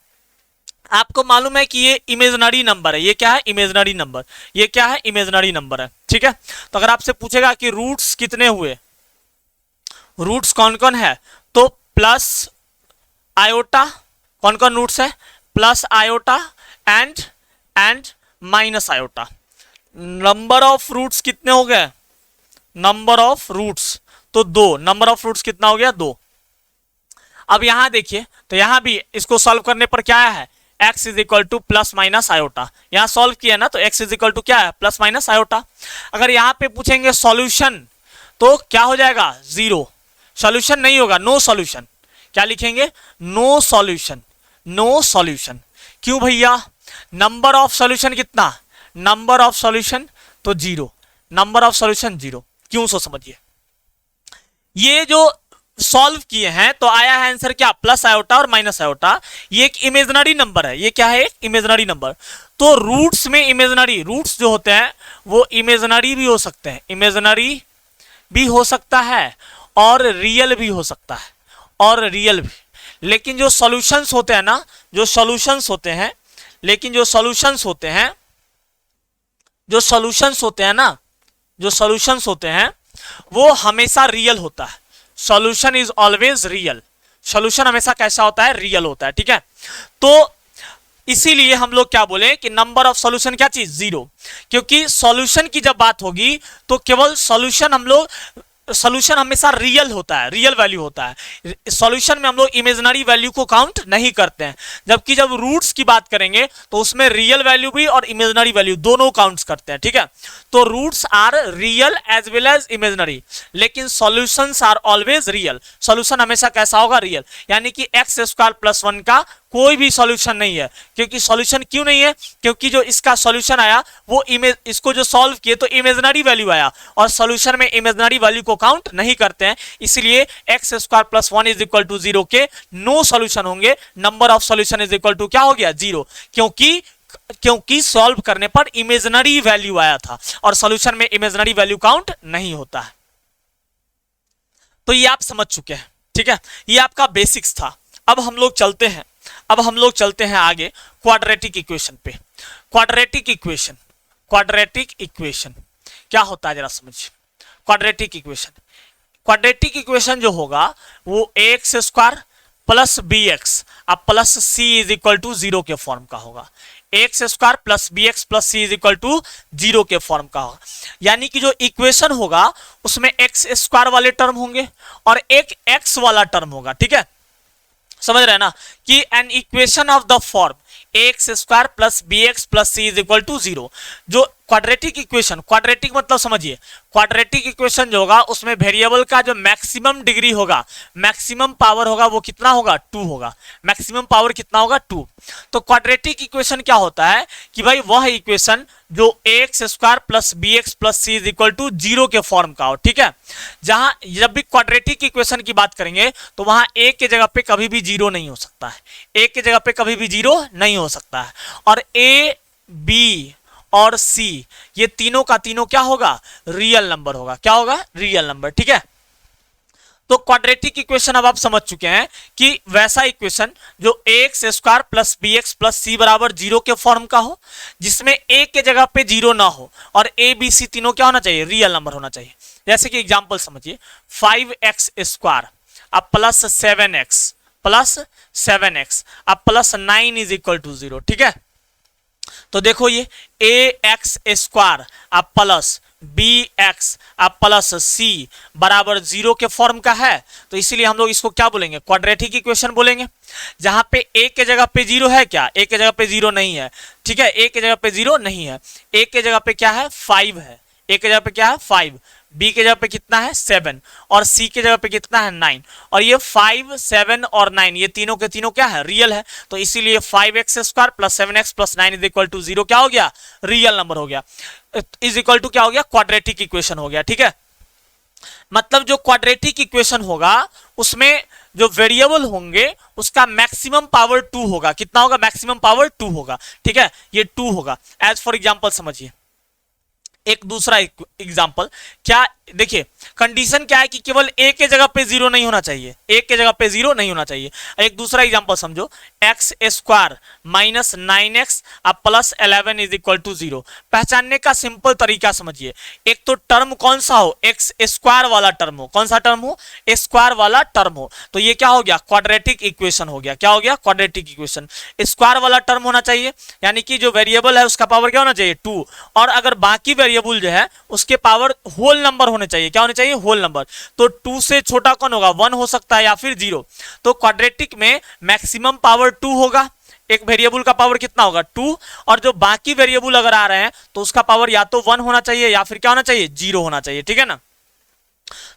आपको मालूम है कि ये इमेजिनरी नंबर है, ये क्या है, इमेजिनरी नंबर, ये क्या है, इमेजिनरी नंबर है, ठीक है। तो अगर आपसे पूछेगा कि रूट्स कितने हुए, रूट्स कौन कौन है, तो प्लस आयोटा, कौन कौन रूट्स है, plus iota and minus iota. Number of roots कितने हो गए, नंबर ऑफ रूट्स तो 2, नंबर ऑफ रूट्स कितना हो गया 2। अब यहां देखिए, तो यहां भी इसको सॉल्व करने पर क्या आया है, x is equal to plus minus iota. यहां सॉल्व किया ना तो x इज इक्वल टू क्या है, प्लस माइनस आयोटा। अगर यहां पे पूछेंगे सॉल्यूशन तो क्या हो जाएगा 0, सॉल्यूशन नहीं होगा, नो सॉल्यूशन। क्या लिखेंगे, नो सॉल्यूशन। क्यों भैया, नंबर ऑफ सॉल्यूशन कितना, नंबर ऑफ सॉल्यूशन तो 0, नंबर ऑफ सॉल्यूशन 0। क्यों, सो समझिए, ये जो सॉल्व किए हैं तो आया है आंसर क्या, प्लस आयोटा और माइनस आयोटा। ये एक इमेजिनरी नंबर है, ये क्या है, एक इमेजिनरी नंबर। तो रूट्स में इमेजिनरी, रूट्स जो होते हैं वो इमेजिनरी भी हो सकते हैं, इमेजिनरी भी हो सकता है और रियल भी हो सकता है, और रियल भी। लेकिन जो सॉल्यूशंस होते हैं ना, जो सॉल्यूशंस होते हैं, लेकिन जो सॉल्यूशंस होते हैं, जो सॉल्यूशंस होते हैं ना, जो सॉल्यूशंस होते हैं वो हमेशा रियल होता है। Solution is always real, solution हमेशा कैसा होता है, रियल होता है, ठीक है। तो इसीलिए हम लोग क्या बोले कि नंबर ऑफ सॉल्यूशन क्या चीज, 0, क्योंकि सॉल्यूशन की जब बात होगी तो केवल सॉल्यूशन हम लोग सॉल्यूशन हमेशा रियल होता है, रियल वैल्यू होता है। सॉल्यूशन में हम लोग इमेजिनरी वैल्यू को काउंट नहीं करते हैं, जबकि जब रूट्स की बात करेंगे तो उसमें रियल वैल्यू भी और इमेजिनरी वैल्यू दोनों काउंट्स करते हैं, ठीक है। तो roots are real as well as imaginary, लेकिन solutions are always real. Solution हमेशा कैसा होगा? रियल। यानी कि एक्स स्क्वायर प्लस 1 का कोई भी सॉल्यूशन नहीं है। क्योंकि सॉल्यूशन क्यों नहीं है? क्योंकि जो इसका सॉल्यूशन आया वो इसको जो सॉल्व किए तो इमेजिनरी वैल्यू आया, और सॉल्यूशन में इमेजिनरी वैल्यू को काउंट नहीं करते हैं, इसलिए x square plus 1 is equal to 0 के नो सॉल्यूशन होंगे। Number of solution is equal to क्या हो गया? 0, क्योंकि सॉल्व करने पर इमेजिनरी वैल्यू आया था, और सॉल्यूशन में इमेजिनरी वैल्यू काउंट नहीं होता है। तो ये आप समझ चुके हैं, ठीक है। ये आपका बेसिक्स था। अब हम लोग चलते हैं आगे क्वाड्रेटिक इक्वेशन पे। क्वाड्रेटिक इक्वेशन क्या होता है जरा समझिए। क्वाड्रेटिक इक्वेशन जो होगा वो x square plus b x अब plus c is equal to 0 के फॉर्म का होगा। X square plus b x plus c is equal to 0 के फॉर्म का होगा। यानी कि जो इक्वेशन होगा उसमें एक्स स्क्वायर वाले टर्म होंगे और एक एक्स वाला टर्म होगा, ठीक है। समझ रहे हैं ना कि an equation of the form x square plus b x plus c is equal to 0। जो क्वाड्रेटिक इक्वेशन, क्वाड्रेटिक मतलब समझिए, क्वाड्रेटिक इक्वेशन जो होगा उसमें वेरिएबल का जो मैक्सिमम डिग्री होगा, मैक्सिमम पावर होगा, वो कितना होगा? 2 होगा। मैक्सिमम पावर कितना होगा? 2। तो क्वाड्रेटिक इक्वेशन क्या होता है कि भाई वह इक्वेशन जो x square plus b x plus c is equal to 0 के फॉर्म का हो, ठीक है। जहां जब भी क्वाड्रेटिक इक्वेशन की बात करेंगे तो वहां ए के जगह पे कभी भी 0 नहीं हो सकता है, ए के जगह पे कभी भी 0 नहीं हो सकता है। और ए, बी और सी ये तीनों का तीनों क्या होगा? रियल नंबर होगा। क्या होगा? रियल नंबर, ठीक है। तो क्वाड्रेटिक इक्वेशन अब आप समझ चुके हैं कि वैसा इक्वेशन जो x square plus b x plus c बराबर 0 के फॉर्म का हो, जिसमें ए के जगह पे 0 ना हो, और ए बी सी तीनों क्या होना चाहिए? रियल नंबर होना चाहिए। जैसे कि एग्जांपल समझिए, 5x स्क्वायर अब प्लस 7x अब प्लस 9 इज इक्वल टू 0, ठीक है। तो देखो ये ए एक्स स्क्वायर अब प्लस बी एक्स अब प्लस सी बराबर 0 के फॉर्म का है, तो इसीलिए हम लोग इसको क्या बोलेंगे? क्वाड्रेटिक इक्वेशन बोलेंगे। जहां पे ए के जगह पे 0 है, क्या ए के जगह पे 0 नहीं है, ठीक है। ए के जगह पे 0 नहीं है, ए के जगह पे क्या है? 5 है। ए के जगह पे क्या है? 5। बी के जगह पे कितना है? 7। और सी के जगह पे कितना है? 9। और ये 5, 7 और 9 ये तीनों के तीनों क्या है? रियल है। तो इसीलिए 5x square plus 7x plus 9 is equal to 0 क्या हो गया? रियल नंबर हो गया। इज इक्वल टू क्या हो गया? क्वाड्रेटिक इक्वेशन हो गया, ठीक है। मतलब जो क्वाड्रेटिक इक्वेशन होगा उसमें जो वेरिएबल होंगे उसका मैक्सिमम पावर 2 होगा। कितना होगा? मैक्सिमम पावर 2 होगा, ठीक है। ये 2 होगा। एज फॉर एग्जांपल समझिए एक दूसरा एग्जांपल। क्या देखिए कंडीशन क्या है कि केवल ए के जगह पे 0 नहीं होना चाहिए, ए के जगह पे 0 नहीं होना चाहिए। एक दूसरा एग्जांपल समझो, एक्स स्क्वायर माइनस 9x अब प्लस 11 इज इक्वल टू 0। पहचानने का सिंपल तरीका समझिए, एक तो टर्म कौन सा हो? एक्स स्क्वायर वाला टर्म हो। कौन सा टर्म हो? स्क्वायर वाला टर्म हो। तो ये क्या हो गया? क्वाड्रेटिक इक्वेशन हो गया। क्या हो गया? Quadratic equation. स्क्वायर वाला टर्म होना चाहिए, यानी कि जो वेरिएबल है उसका पावर क्या होना चाहिए? 2। और अगर बाकी वेरिएबल जो है उसके पावर होल नंबर होने चाहिए। क्या होने चाहिए? Whole number. तो 2 से छोटा कौन होगा? 1 हो सकता है या फिर 0। तो क्वाड्रेटिक में मैक्सिमम पावर 2 होगा। एक वेरिएबल का पावर कितना होगा? 2। और जो बाकी वेरिएबल अगर आ रहे हैं तो उसका पावर या तो 1 होना चाहिए या फिर क्या होना चाहिए? 0 होना चाहिए, ठीक है ना।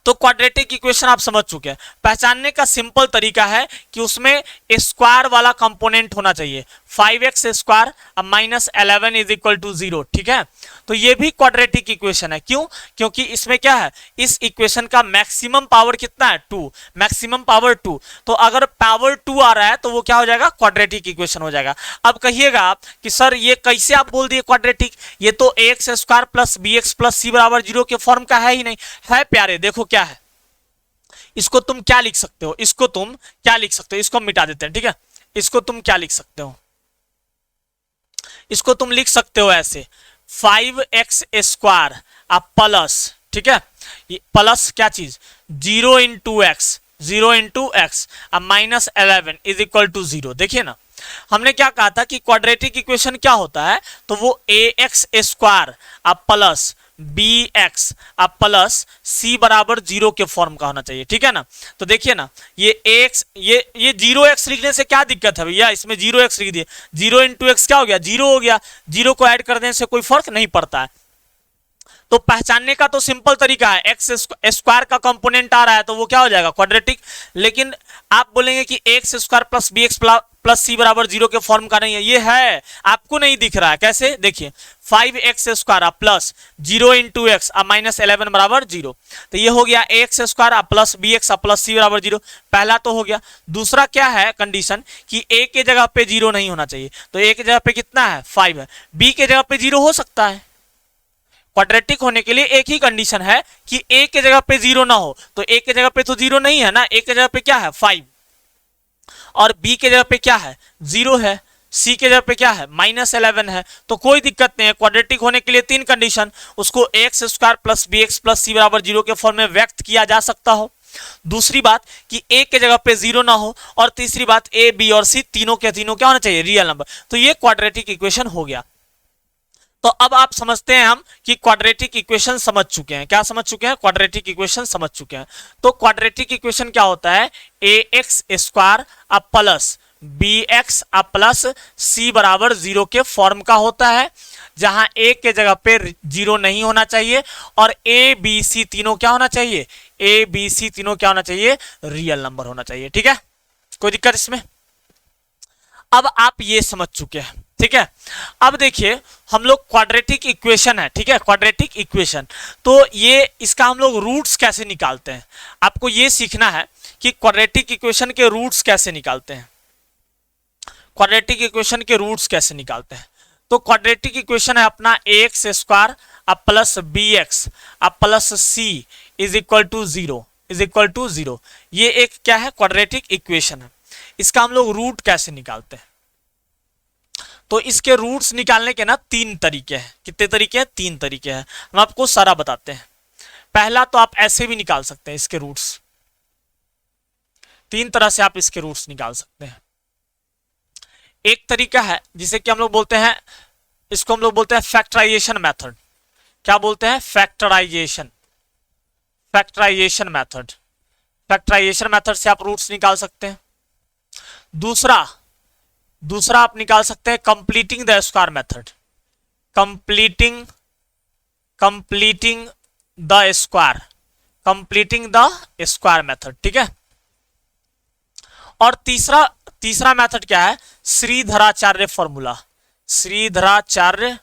तो क्वाड्रेटिक इक्वेशन आप समझ चुके हैं। पहचानने का सिंपल तरीका है कि उसमें स्क्वायर वाला कंपोनेंट होना चाहिए। 5x स्क्वायर अब माइनस 11 इज इक्वल टू 0, ठीक है। तो ये भी क्वाड्रेटिक इक्वेशन है। क्यों? क्योंकि इसमें क्या है? इस इक्वेशन का मैक्सिमम पावर कितना है? 2। Maximum power 2। तो अगर पावर 2 आ रहा है तो वो क्या हो जाएगा? क्वाड्रेटिक इक्वेशन हो जाएगा। अब कहिएगा आप कि सर ये कैसे आप बोल दिए क्वाड्रेटिक? ये तो x square plus b x plus c बराबर 0 के फॉर्म का है ही नहीं। है प्यारे, देखो क्या है, इसको तुम क्या लिख सकते हो? इसको तुम क्या लिख सकते हो? इसको हम मिटा देते हैं, ठीक है। इसको तुम क्या लिख सकते हो? इसको तुम लिख सकते हो ऐसे, 5x स्क्वायर अब प्लस, ठीक है, प्लस क्या चीज? 0 इंटू एक्स अब माइनस 11 इज इक्वल टू 0। देखिए ना, हमने क्या कहा था कि क्वाड्रेटिक इक्वेशन क्या होता है? तो वो ax स्क्वायर अब प्लस बी एक्स अब प्लस सी बराबर 0 के फॉर्म का होना चाहिए, ठीक है ना। तो देखिए ना, ये एक्स ये 0x लिखने से क्या दिक्कत है भैया, इसमें 0x लिख दिए, 0 इंटू एक्स क्या हो गया, 0 हो गया, 0 को ऐड कर देने से कोई फर्क नहीं पड़ता है। तो पहचानने का तो सिंपल तरीका है, एक्स स्क्वायर का कंपोनेंट आ रहा है तो वो क्या हो जाएगा, क्वाड्रेटिक। लेकिन आप बोलेंगे कि x square plus b x plus c बराबर 0 के फॉर्म का नहीं है, ये है, आपको नहीं दिख रहा है। कैसे, देखिए 5x square plus 0 into x minus 11 बराबर 0, तो ये हो गया x square plus b x plus c बराबर 0, पहला तो हो गया। दूसरा क्या है कंडीशन कि a के जगह पे 0 नहीं होना चाहिए, तो a के जगह पे कितना है 5 है, b के जगह पे 0 हो सकता है। क्वाड्रेटिक होने के लिए एक ही कंडीशन है कि a के जगह पे 0 ना हो, तो a के जगह पे तो 0 नहीं है ना, a के जगह पे क्या है 5, और b के जगह पे क्या है 0 है, c के जगह पे क्या है माइनस 11 है, तो कोई दिक्कत नहीं है। क्वाड्रेटिक होने के लिए तीन कंडीशन, उसको x square plus b x plus c बराबर 0 के फॉर्म में व्यक्त किया जा सकता हो। दूसरी बात कि a के जगह पे 0 ना हो, और तीसरी बात a b और c तीनों के तीनों क्या होना चाहिए, रियल नंबर। तो ये क्वाड्रेटिक इक्वेशन हो गया। तो अब आप समझते हैं हम कि क्वाड्रेटिक इक्वेशन समझ चुके हैं, क्या समझ चुके हैं, क्वाड्रेटिक इक्वेशन समझ चुके हैं। तो क्वाड्रेटिक इक्वेशन क्या होता है, ए एक्स स्क्वायर अब प्लस बी एक्स अब प्लस सी बराबर 0 के फॉर्म का होता है, जहां ए के जगह पे 0 नहीं होना चाहिए और ए बी सी तीनों क्या होना चाहिए, ए बी सी तीनों क्या होना चाहिए, रियल नंबर होना चाहिए, ठीक है, कोई दिक्कत इसमें। अब आप ये समझ चुके हैं, ठीक है। अब देखिए हम लोग क्वाड्रेटिक इक्वेशन है, ठीक है, क्वाड्रेटिक इक्वेशन, तो ये इसका हम लोग रूट्स कैसे निकालते हैं, आपको ये सीखना है कि क्वाड्रेटिक इक्वेशन के रूट्स कैसे निकालते हैं, क्वाड्रेटिक इक्वेशन के रूट्स कैसे निकालते हैं। तो क्वाड्रेटिक इक्वेशन है अपना ए एक्स स्क्वायर अब प्लस बी एक्स अब plus c is equal to 0 is equal to 0, ये एक क्या है, क्वाड्रेटिक इक्वेशन है। इसका हम लोग रूट कैसे निकालते हैं, तो इसके रूट्स निकालने के ना तीन तरीके हैं। कितने तरीके हैं, तीन तरीके हैं, हम आपको सारा बताते हैं। पहला तो आप ऐसे भी निकाल सकते हैं इसके रूट्स, तीन तरह से आप इसके रूट्स निकाल सकते हैं। एक तरीका है जिसे कि हम लोग बोलते हैं, इसको हम लोग बोलते हैं फैक्टराइजेशन मेथड। क्या बोलते हैं, factorisation, factorisation method. Factorisation method से आप रूट्स निकाल सकते हैं। दूसरा आप निकाल सकते हैं completing the square method, completing the square, completing the square method, ठीक है। और तीसरा मेथड क्या है, श्रीधराचार्य फॉर्मूला, श्रीधराचार्य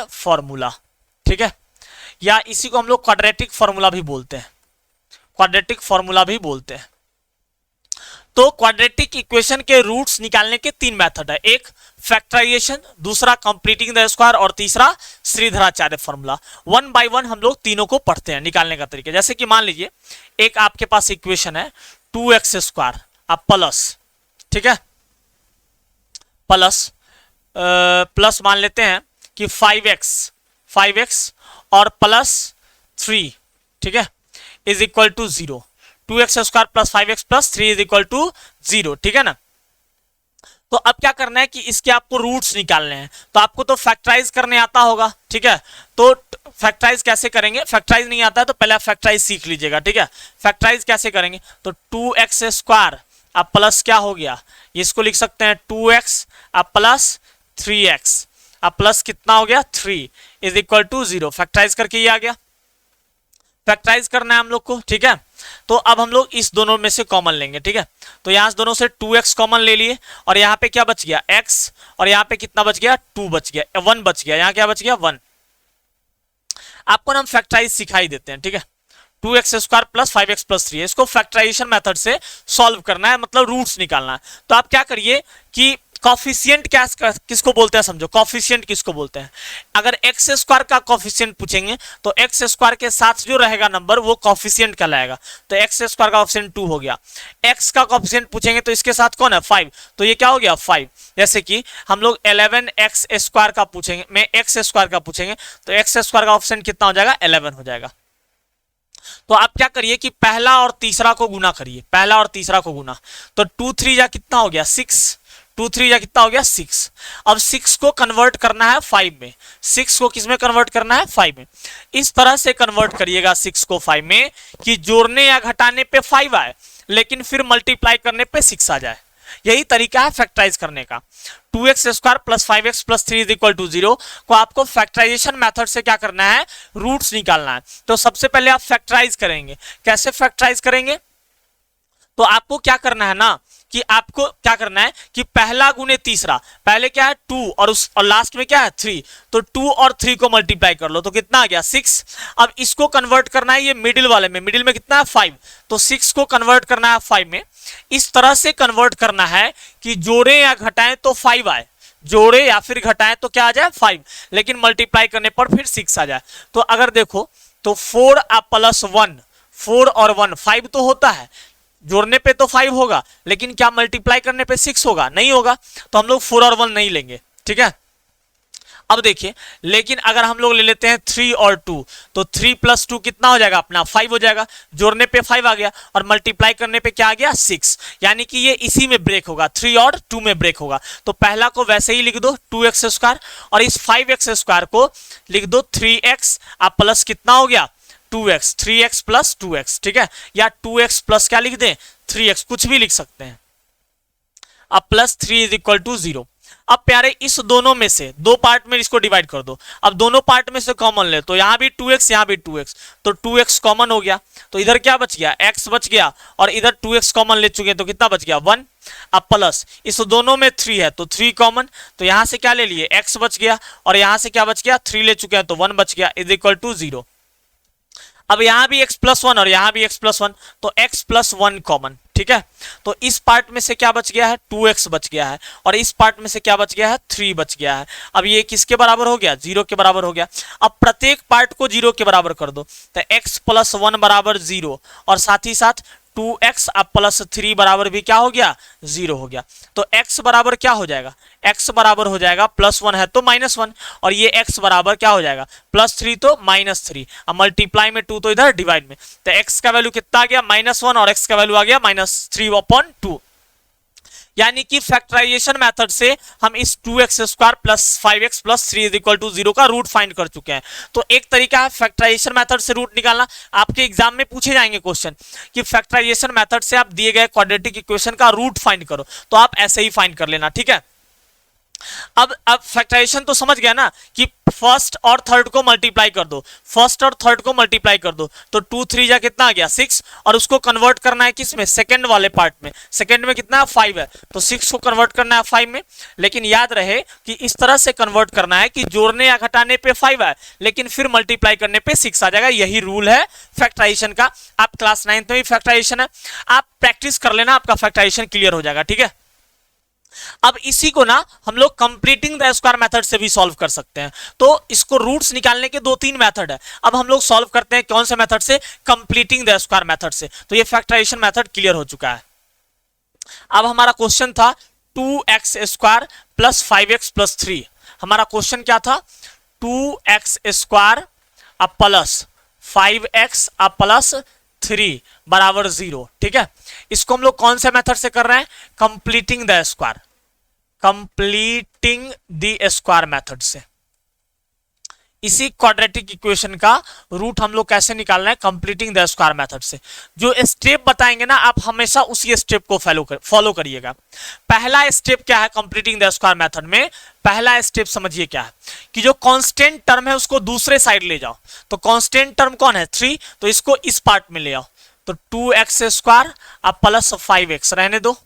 फॉर्मूला, ठीक है, या इसी को हम लोग क्वाड्रेटिक फॉर्मूला भी बोलते हैं, क्वाड्रेटिक फॉर्मूला भी बोलते हैं। तो क्वाड्रेटिक इक्वेशन के रूट्स निकालने के तीन मेथड है, एक फैक्टराइजेशन, दूसरा कंप्लीटिंग द स्क्वायर और तीसरा Shridharacharya formula. One by one हम लोग तीनों को पढ़ते हैं निकालने का तरीका। जैसे कि मान लीजिए एक आपके पास इक्वेशन है 2x स्क्वायर अब प्लस, ठीक है, प्लस मान लेते हैं कि 5x और प्लस 3, ठीक है, is equal to 0, 2x square plus 5x plus 3 is equal to 0, ठीक है ना। तो अब क्या करना है कि इसके आपको रूट्स निकालने हैं, तो आपको तो फैक्टराइज करने आता होगा, ठीक है। तो फैक्टराइज कैसे करेंगे, फैक्टराइज नहीं आता है तो पहले आप फैक्टराइज सीख लीजिएगा, ठीक है। फैक्टराइज कैसे करेंगे, तो 2x स्क्वायर अब प्लस क्या हो गया, इसको लिख सकते हैं 2x अब प्लस 3x अब प्लस कितना हो गया 3 इज इक्वल टू 0, फैक्टराइज करके ये आ गया। फैक्टराइज करना है हम लोग को, ठीक है। तो अब हम लोग इस दोनों में से कॉमन लेंगे, ठीक है। तो यहां से दोनों से 2x कॉमन ले लिए और यहाँ पे क्या बच गया x, और यहाँ पे कितना बच गया 2 बच गया, 1 बच गया, यहाँ क्या बच गया 1। आपको ना हम फैक्टराइज सिखाई देते हैं, ठीक है। 2x square plus 5x plus 3 इसको फैक्टराइजेशन मेथड से सॉल्व करना है, मतलब रूट्स निकालना है। तो आप क्या करिए कि कॉफिशिएंट क्या किसको बोलते हैं समझो, कॉफिशिएंट किसको बोलते हैं। अगर एक्स स्क्वायर का कॉफिशिएंट पूछेंगे तो एक्स स्क्वायर के साथ जो रहेगा नंबर वो कॉफिशिएंट कहलाएगा। तो एक्स स्क्वायर का कॉफिशिएंट 2 हो गया। एक्स का कॉफिशिएंट पूछेंगे तो इसके साथ कौन है 5, तो ये क्या हो गया 5। जैसे कि हम लोग 11x स्क्वायर का पूछेंगे, में एक्स स्क्वायर का पूछेंगे तो एक्स स्क्वायर का कॉफिशिएंट कितना हो जाएगा 11 हो जाएगा। तो आप क्या करिए कि पहला और तीसरा को गुना करिए, पहला और तीसरा को गुना, तो 2 3 जा कितना हो गया 6, 2 3 या कितना हो गया 6। अब 6 को कन्वर्ट करना है 5 में, 6 को किस में कन्वर्ट करना है 5 में। इस तरह से कन्वर्ट करिएगा 6 को 5 में कि जोड़ने या घटाने पे 5 आए लेकिन फिर मल्टीप्लाई करने पे 6 आ जाए। यही तरीका है फैक्टराइज करने का। 2x square plus 5x plus 3 is equal to 0 को आपको फैक्टराइजेशन मेथड से क्या करना है, रूट्स निकालना है। तो सबसे पहले आप फैक्टराइज करेंगे। कैसे फैक्टराइज करेंगे, तो आपको क्या करना है ना कि आपको क्या करना है कि पहला गुने तीसरा, पहले क्या है 2 और लास्ट में क्या है 3, तो 2 और 3 को मल्टीप्लाई कर लो तो कितना आ गया 6। अब इसको कन्वर्ट करना है ये मिडिल वाले में, मिडिल में कितना है 5, तो 6 को कन्वर्ट करना है 5 में। इस तरह से कन्वर्ट करना है कि जोड़े या घटाएं तो 5 आए, जोड़े या फिर घटाएं तो क्या आ जाए 5, लेकिन मल्टीप्लाई करने पर फिर 6 आ जाए। तो अगर देखो तो 4 प्लस 1, 4 और 1 5 तो होता है, जोड़ने पे तो 5 होगा लेकिन क्या मल्टीप्लाई करने पे 6 होगा, नहीं होगा, तो हम लोग 4 और 1 नहीं लेंगे, ठीक है। अब देखिए, लेकिन अगर हम लोग ले लेते हैं 3 और 2, तो 3 प्लस 2 कितना हो जाएगा अपना 5 हो जाएगा, जोड़ने पे 5 आ गया और मल्टीप्लाई करने पे क्या आ गया 6, यानी कि ये इसी में ब्रेक होगा, 3 और 2 में ब्रेक होगा। तो पहला को वैसे ही लिख दो 2x स्क्वायर और इस 5x स्क्वायर को लिख दो 3x आप प्लस कितना हो गया 2x, 3x प्लस 2x, ठीक है, या 2x प्लस क्या लिख दें 3x, कुछ भी लिख सकते हैं। अब प्लस 3 इज इक्वल टू 0। अब प्यारे इस दोनों में से दो पार्ट में इसको डिवाइड कर दो। अब दोनों पार्ट में से कॉमन ले, तो यहां भी 2x यहां भी 2x, तो 2x कॉमन हो गया, तो इधर क्या बच गया x बच गया और इधर 2x कॉमन ले चुके हैं तो कितना बच गया 1। अब प्लस इस दोनों में 3 है तो 3 कॉमन, तो यहां से क्या ले लिए x बच गया और यहां से क्या बच गया 3 ले चुके हैं तो 1 बच गया इज इक्वल टू 0। अब यहां भी x प्लस 1 और यहां भी x प्लस 1, तो x प्लस 1 कॉमन, ठीक है। तो इस पार्ट में से क्या बच गया है 2x बच गया है और इस पार्ट में से क्या बच गया है 3 बच गया है। अब ये किसके बराबर हो गया 0 के बराबर हो गया। अब प्रत्येक पार्ट को 0 के बराबर कर दो, तो x प्लस 1 बराबर 0 और साथ ही साथ 2x अब प्लस 3 बराबर भी क्या हो गया 0 हो गया। तो x बराबर क्या हो जाएगा, x बराबर हो जाएगा प्लस 1 है तो माइनस 1 और ये x बराबर क्या हो जाएगा प्लस 3 तो माइनस 3। अब मल्टीप्लाई में 2 तो इधर डिवाइड में, तो x का वैल्यू कितना आ गया -1 और x का वैल्यू आ गया -3/2। यानी कि फैक्टराइजेशन मेथड से हम इस 2x square plus 5x plus 3 is equal to 0 का रूट फाइंड कर चुके हैं। तो एक तरीका है फैक्टराइजेशन मेथड से रूट निकालना। आपके एग्जाम में पूछे जाएंगे क्वेश्चन कि फैक्टराइजेशन मेथड से आप दिए गए क्वाड्रेटिक इक्वेशन का रूट फाइंड करो, तो आप ऐसे ही फाइंड कर लेना, ठीक है। अब फैक्टराइजेशन तो समझ गया ना कि फर्स्ट और थर्ड को मल्टीप्लाई कर दो, फर्स्ट और थर्ड को मल्टीप्लाई कर दो तो 2 3 जा कितना आ गया 6 और उसको कन्वर्ट करना है किस में सेकंड वाले पार्ट में, सेकंड में कितना है 5 है तो 6 को कन्वर्ट करना है 5 में। लेकिन याद रहे कि इस तरह से कन्वर्ट करना है कि जोड़ने या घटाने पे 5 है लेकिन फिर मल्टीप्लाई करने पे 6 आ जाएगा। यही रूल है फैक्टराइजेशन का। आप क्लास 9th में भी फैक्टराइजेशन है, आप प्रैक्टिस कर लेना, आपका फैक्टराइजेशन क्लियर हो जाएगा, ठीक है। अब इसी को ना हम लोग कंप्लीटिंग द स्क्वायर मेथड से भी सॉल्व कर सकते हैं। तो इसको रूट्स निकालने के 2-3 मेथड है, अब हम लोग सॉल्व करते हैं कौन से मेथड से, कंप्लीटिंग द स्क्वायर मेथड से। तो ये फैक्टराइजेशन मेथड क्लियर हो चुका है। अब हमारा क्वेश्चन था 2x square plus 5x plus 3। हमारा क्वेश्चन क्या था 2x स्क्वायर अब प्लस 5x अब प्लस 3 बराबर 0, ठीक है। इसको हम लोग कौन से मेथड से कर रहे हैं, completing the square, completing the square method से। इसी क्वाड्रेटिक इक्वेशन का रूट हम लोग कैसे निकालना है, कंप्लीटिंग द स्क्वायर मेथड से। जो स्टेप बताएंगे ना आप हमेशा उसी स्टेप को फॉलो करिएगा। पहला स्टेप क्या है कंप्लीटिंग द स्क्वायर मेथड में, पहला स्टेप समझिए क्या है कि जो कांस्टेंट टर्म है उसको दूसरे साइड ले जाओ। तो कांस्टेंट टर्म कौन है 3, तो इसको इस पार्ट में ले आओ, तो 2x स्क्वायर अब प्लस 5x रहने दो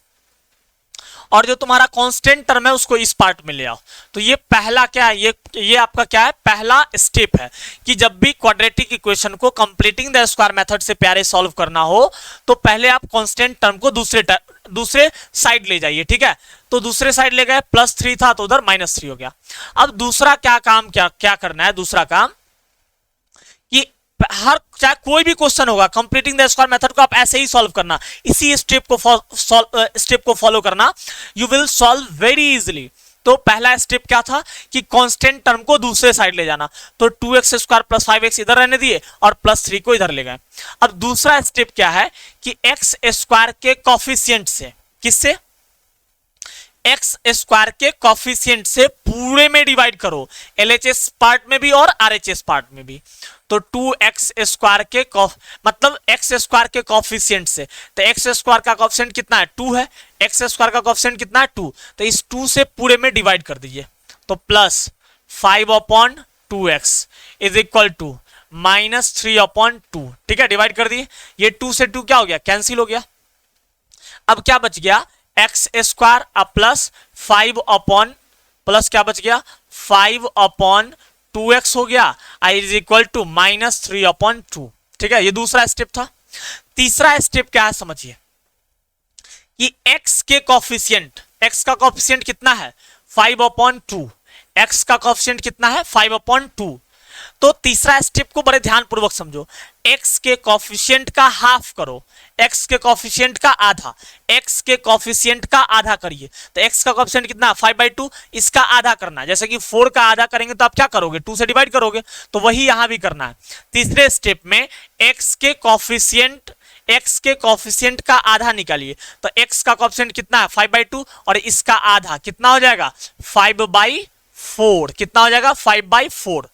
और जो तुम्हारा कांस्टेंट टर्म है उसको इस पार्ट में ले आओ। तो ये पहला क्या है, ये आपका क्या है पहला स्टेप है कि जब भी क्वाड्रेटिक इक्वेशन को कंप्लीटिंग द स्क्वायर मेथड से प्यारे सॉल्व करना हो तो पहले आप कांस्टेंट टर्म को दूसरे साइड ले जाइए, ठीक है। तो दूसरे साइड ले गए, +3 था तो उधर -3 हो गया। अब दूसरा क्या करना है, दूसरा काम कि हर चाहे कोई भी क्वेश्चन होगा कंप्लीटिंग द स्क्वायर मेथड को आप ऐसे ही सॉल्व करना, इसी स्टेप को फॉलो करना, you will solve very easily. तो पहला स्टेप क्या था कि कांस्टेंट टर्म को दूसरे साइड ले जाना, तो 2x स्क्वायर प्लस 5x इधर रहने दिए और +3 को इधर ले गए। अब दूसरा स्टेप क्या है कि x स्क्वायर के कॉफिशिएंट से, किससे एक्स स्क्वायर के कॉफिशिएंट से पूरे में डिवाइड करो, एलएचएस पार्ट में भी और आरएचएस पार्ट में भी। तो 2x स्क्वायर के मतलब एक्स स्क्वायर के कॉफिशिएंट से, तो एक्स स्क्वायर का कॉफिशिएंट कितना है 2 है, एक्स स्क्वायर का कॉफिशिएंट कितना है 2, तो इस 2 से पूरे में डिवाइड कर दीजिए। तो plus 5/2x is equal to -3/2। ठीक है, डिवाइड कर दिए, ये 2 से 2 क्या हो गया, कैंसिल हो गया। अब क्या बच गया, एक्स स्क्वायर अब प्लस 5 अपॉन प्लस क्या बच गया 5/2x हो गया, आई इज इक्वल टू -3/2। ठीक है, ये दूसरा स्टेप था। तीसरा स्टेप क्या है समझिए कि x के कॉफिशिएंट, x का कॉफिशिएंट कितना है 5/2, x का कॉफिशिएंट कितना है 5/2। तो तीसरा स्टेप को बड़े ध्यान पूर्वक समझो, x के कॉफिशिएंट का हाफ करो, x के कॉफिशिएंट का आधा, x के कॉफिशिएंट का आधा करिए। तो x का कॉफिशिएंट कितना है 5/2, इसका आधा करना है। जैसे कि 4 का आधा करेंगे तो आप क्या करोगे 2 से डिवाइड करोगे, तो वही यहां भी करना है। तीसरे स्टेप में x के कॉफिशिएंट का आधा निकालिए। तो x का कॉफिशिएंट कितना है 5/2 और इसका आधा कितना हो जाएगा 5/4। कितना हो जाएगा 5/4।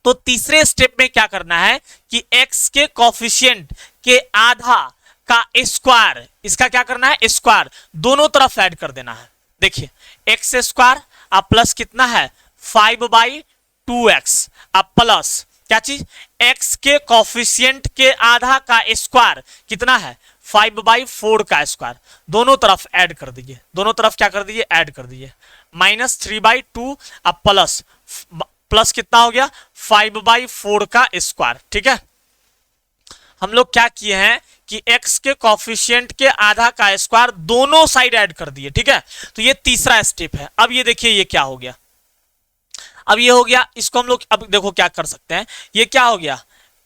तो तीसरे स्टेप में क्या करना है कि x के कॉफिशिएंट के आधा का स्क्वायर, इसका क्या करना है स्क्वायर, दोनों तरफ ऐड कर देना है। देखिए एक्स स्क्वायर अब प्लस कितना है 5/2x अब प्लस क्या चीज x के कॉफिशिएंट के आधा का स्क्वायर कितना है 5/4 का स्क्वायर, दोनों तरफ ऐड कर दीजिए, दोनों तरफ क्या कर दीजिए ऐड कर दीजिए। -3/2 अब प्लस कितना हो गया 5/4 का स्क्वायर। ठीक है, हम लोग क्या किए हैं कि x के कॉफिशिएंट के आधा का स्क्वायर दोनों साइड ऐड कर दिए। ठीक है, तो ये तीसरा स्टेप है। अब ये देखिए ये क्या हो गया, अब ये हो गया, इसको हम लोग अब देखो क्या कर सकते हैं, ये क्या हो गया,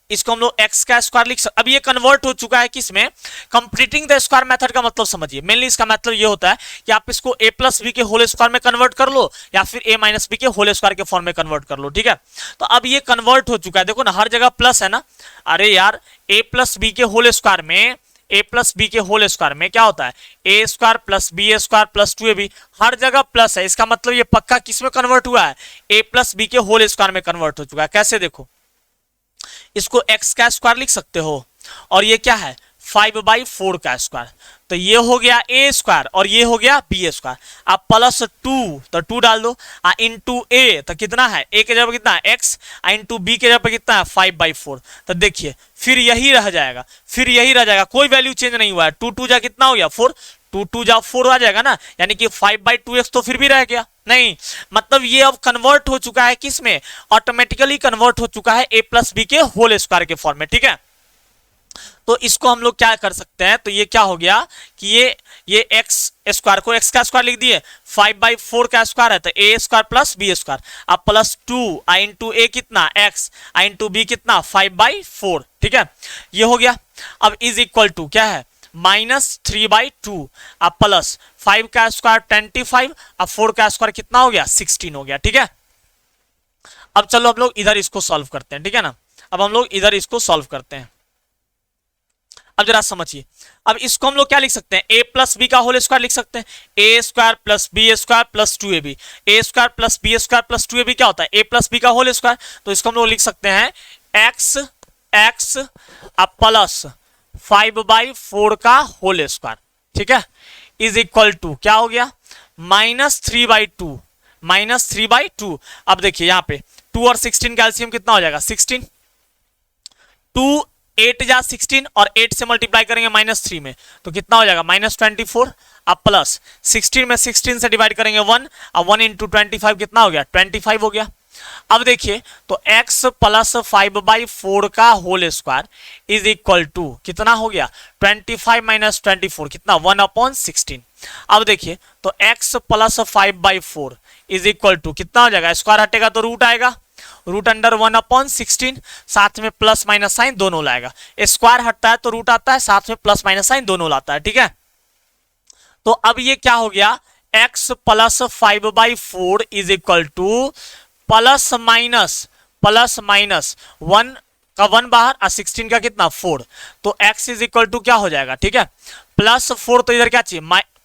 इसको हम लोग x का स्क्वायर लिख सकते। अब ये कन्वर्ट हो चुका है किसमें, कंप्लीटिंग द स्क्वायर मेथड का मतलब समझिए। मेनली इसका मतलब ये होता है कि आप इसको a प्लस बी के होल स्क्वायर में कन्वर्ट कर लो या फिर a माइनस बी के होल स्क्वायर के फॉर्म में कन्वर्ट कर लो। ठीक है, तो अब ये कन्वर्ट हो चुका है, देखो ना हर जगह प्लस है ना। अरे यार a प्लस बी के होल स्क्वायर में, a प्लस बी के होल स्क्वायर में क्या होता है a square plus b square plus 2ab, हर जगह प्लस है। इसका मतलब ये पक्का किस में कन्वर्ट हुआ है a प्लस बी के होल स्क्वायर में कन्वर्ट हो चुका है। कैसे देखो, इसको x का स्क्वायर लिख सकते हो और ये क्या है 5/4 का स्क्वायर, तो ये हो गया a स्क्वायर और ये हो गया b स्क्वायर। आप प्लस 2 तो 2 डाल दो, इंटू a तो कितना है a के जगह पर कितना है x, इंटू b के जगह पर कितना है 5/4। तो देखिए फिर यही रह जाएगा, फिर यही रह जाएगा, कोई वैल्यू चेंज नहीं हुआ है। 2 जा कितना हो गया 4, 2 जा 4 आ जाएगा ना, यानी कि 5/2x तो फिर भी रह गया नहीं, मतलब ये अब कन्वर्ट हो चुका है किसमें, ऑटोमेटिकली कन्वर्ट हो चुका है a प्लस बी के होल स्क्वायर के फॉर्म में। ठीक है, तो इसको हम लोग क्या कर सकते हैं, तो ये क्या हो गया कि ये x स्क्वायर को x का स्क्वायर लिख दिए, 5/4 का स्क्वायर है तो a square plus b square, अब प्लस 2 इंटू a कितना x इंटू b कितना 5/4। ठीक है, ये हो गया। अब इज इक्वल टू क्या है -3/2 अब प्लस 5 का स्क्वायर 25, अब 4 का स्क्वायर कितना हो गया 16 हो गया। ठीक है, अब चलो हम लोग इधर इसको सॉल्व करते हैं। ठीक है ना, अब हम लोग इधर इसको सॉल्व करते हैं। अब जरा समझिए, अब इसको हम लोग क्या लिख सकते हैं a प्लस बी का होल स्क्वायर लिख सकते हैं, a square plus b square plus 2ab, a square plus b square plus 2ab क्या होता है a प्लस बी का होल स्क्वायर, तो इसको हम लोग लिख सकते हैं x अब प्लस 5/4 का होल स्क्वायर। ठीक है, इज इक्वल टू क्या हो गया -3/2। अब देखिए यहाँ पे 2 और 16 का एलसीएम कितना हो जाएगा 16, 2 8 जा 16 और 8 से मल्टीप्लाई करेंगे -3 में तो कितना हो जाएगा -24, अब प्लस 16 में 16 से डिवाइड करेंगे 1, अब 1 इंटू 25 कितना हो गया 25 हो गया। अब देखिए तो x प्लस 5/4 का whole square is equal to कितना हो गया 25 माइनस 24 कितना 1/16। अब देखिए तो x plus 5/4 is equal to कितना हो जाएगा, स्क्वायर हटेगा तो रूट आएगा, रूट अंडर 1/16, साथ में प्लस माइनस साइन दोनों लाएगा, स्क्वायर हटता है तो रूट आता है, साथ में प्लस माइनस साइन दोनों लाता है। ठीक है, तो अब ये क्या हो गया x plus 5/4 is equal to plus minus 1 का 1 बाहर और 16 का कितना 4, तो x इज इक्वल टू क्या हो जाएगा, ठीक है प्लस 4, तो इधर क्या चाहिए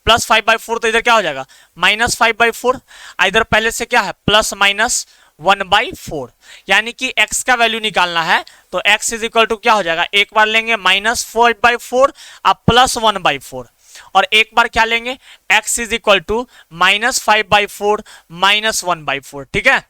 प्लस 5/4 तो इधर क्या हो जाएगा -5/4, इधर पहले से क्या है +-1/4, यानी कि x का वैल्यू निकालना है तो x इज इक्वल टू क्या हो जाएगा, एक बार लेंगे -4/4 अब +1/4 और एक बार क्या लेंगे x इज इक्वल टू -5/4 -1/4। ठीक है,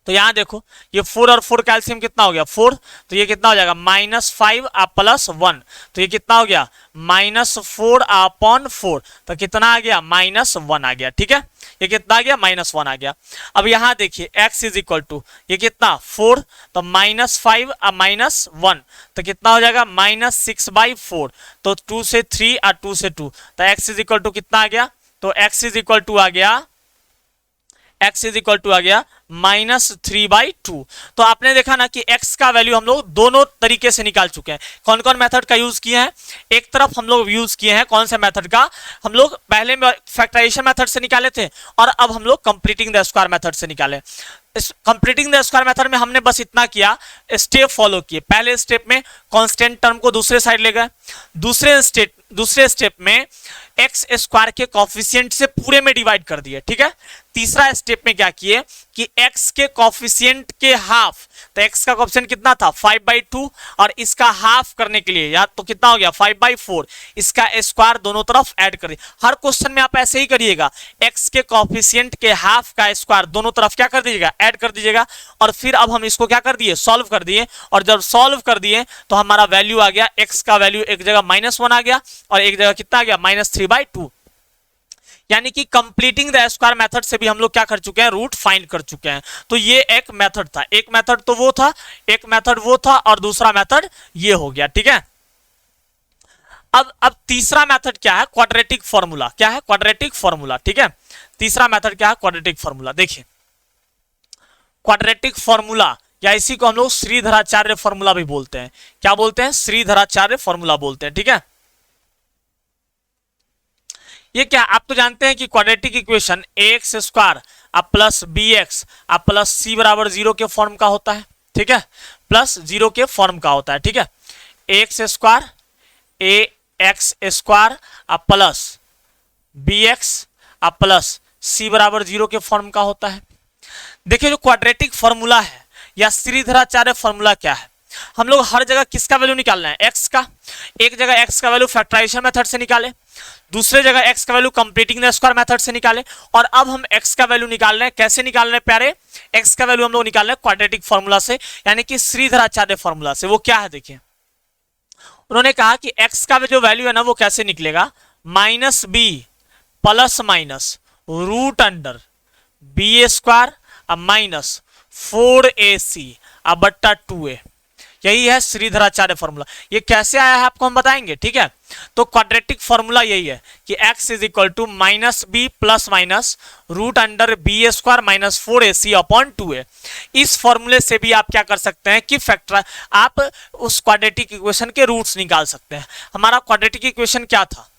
तो यहां देखो ये 4 और 4 कैल्सियम कितना हो गया 4, तो ये कितना हो जाएगा -5 आप +1, तो ये कितना हो गया -4/4, तो कितना आ गया -1 आ गया। ठीक है, ये कितना आ गया -1 आ गया। अब यहां देखिए x इज इक्वल टू ये कितना 4, तो -5 -1 तो कितना हो जाएगा -6/4, तो 2 से 3 और 2 से 2, तो x इज इक्वल टू कितना आ गया, तो x इज इक्वल टू आ गया -3/2। तो आपने देखा ना कि x का वैल्यू हम लोग दोनों तरीके से निकाल चुके हैं। कौन कौन मेथड का यूज किए हैं, एक तरफ हम लोग यूज किए हैं कौन से मेथड का, हम लोग पहले फैक्टराइजेशन मेथड से निकाले थे और अब हम लोग कंप्लीटिंग द स्क्वायर मेथड से निकाले। इस कंप्लीटिंग द स्क्वायर मेथड में हमने बस इतना किया, स्टेप फॉलो किए। पहले स्टेप में कांस्टेंट टर्म को दूसरे साइड ले गए, दूसरे स्टेप में एक्स स्क्वायर के कॉफिशिएंट से पूरे में डिवाइड कर दिए। ठीक है, तीसरा स्टेप में क्या किए कि x के कॉफिशिएंट के हाफ, तो x का कॉफिशिएंट कितना था 5/2 और इसका हाफ करने के लिए या तो कितना हो गया 5/4, इसका स्क्वायर दोनों तरफ ऐड कर दिए। हर क्वेश्चन में आप ऐसे ही करिएगा, x के कॉफिशिएंट के हाफ का स्क्वायर दोनों तरफ क्या कर दीजिएगा ऐड कर दीजिएगा, और फिर अब हम इसको क्या कर दिए सॉल्व कर दिए, और जब सॉल्व कर दिए तो हमारा वैल्यू आ गया x का वैल्यू एक जगह -1 आ गया और एक जगह कितना आ गया -3/2। यानी कि कंप्लीटिंग द स्क्वायर मेथड से भी हम लोग क्या कर चुके हैं रूट फाइंड कर चुके हैं। तो ये एक मेथड था, एक मेथड तो वो था, एक मेथड वो था और दूसरा मेथड ये हो गया। ठीक है, अब तीसरा मेथड क्या है क्वाड्रेटिक फॉर्मूला, क्या है क्वाड्रेटिक फॉर्मूला। ठीक है, तीसरा मेथड क्या है क्वाड्रेटिक फॉर्मूला। देखिए क्वाड्रेटिक फॉर्मूला या इसी को हम लोग श्रीधराचार्य फॉर्मूला भी बोलते हैं। क्या बोलते हैं श्रीधराचार्य फॉर्मूला बोलते हैं। ठीक है, ये क्या आप तो जानते हैं कि क्वाड्रेटिक इक्वेशन ax स्क्वायर अब प्लस bx अब प्लस c बराबर 0 के फॉर्म का होता है। ठीक है, प्लस 0 के फॉर्म का होता है। ठीक है, ax स्क्वायर अब प्लस bx अब प्लस c बराबर 0 के फॉर्म का होता है। देखिए जो क्वाड्रेटिक फॉर्मूला है या श्रीधराचार्य फॉर्मूला क्या है, हम लोग हर जगह किसका वैल्यू निकालना है x का, एक जगह x का वैल्यू फैक्टराइजेशन मेथड से निकाले, दूसरे जगह x का value completing the square method से निकाले, और अब हम x का वैल्यू निकाल रहे हैं, कैसे निकाल रहे हैं प्यारे, x का वैल्यू हम लोग निकाल रहे हैं क्वाड्रेटिक फॉर्मूला से, यानी कि श्रीधराचार्य फॉर्मूला से। वो क्या है देखिए, उन्होंने कहा कि x का जो वैल्यू है ना वो कैसे निकलेगा -b plus minus root under b square अब माइनस 4ac अब बट्टा 2a, यही है श्रीधराचार्य फॉर्मूला। ये कैसे आया है आपको हम बताएंगे। ठीक है, तो क्वाड्रेटिक फॉर्मूला यही है कि x is equal to -b plus minus root under b square minus 4ac upon 2a। इस फॉर्मूले से भी आप क्या कर सकते हैं कि फैक्टर आप उस क्वाड्रेटिक इक्वेशन के रूट्स निकाल सकते हैं। हमारा क्वाड्रेटिक इक्वेशन क्या था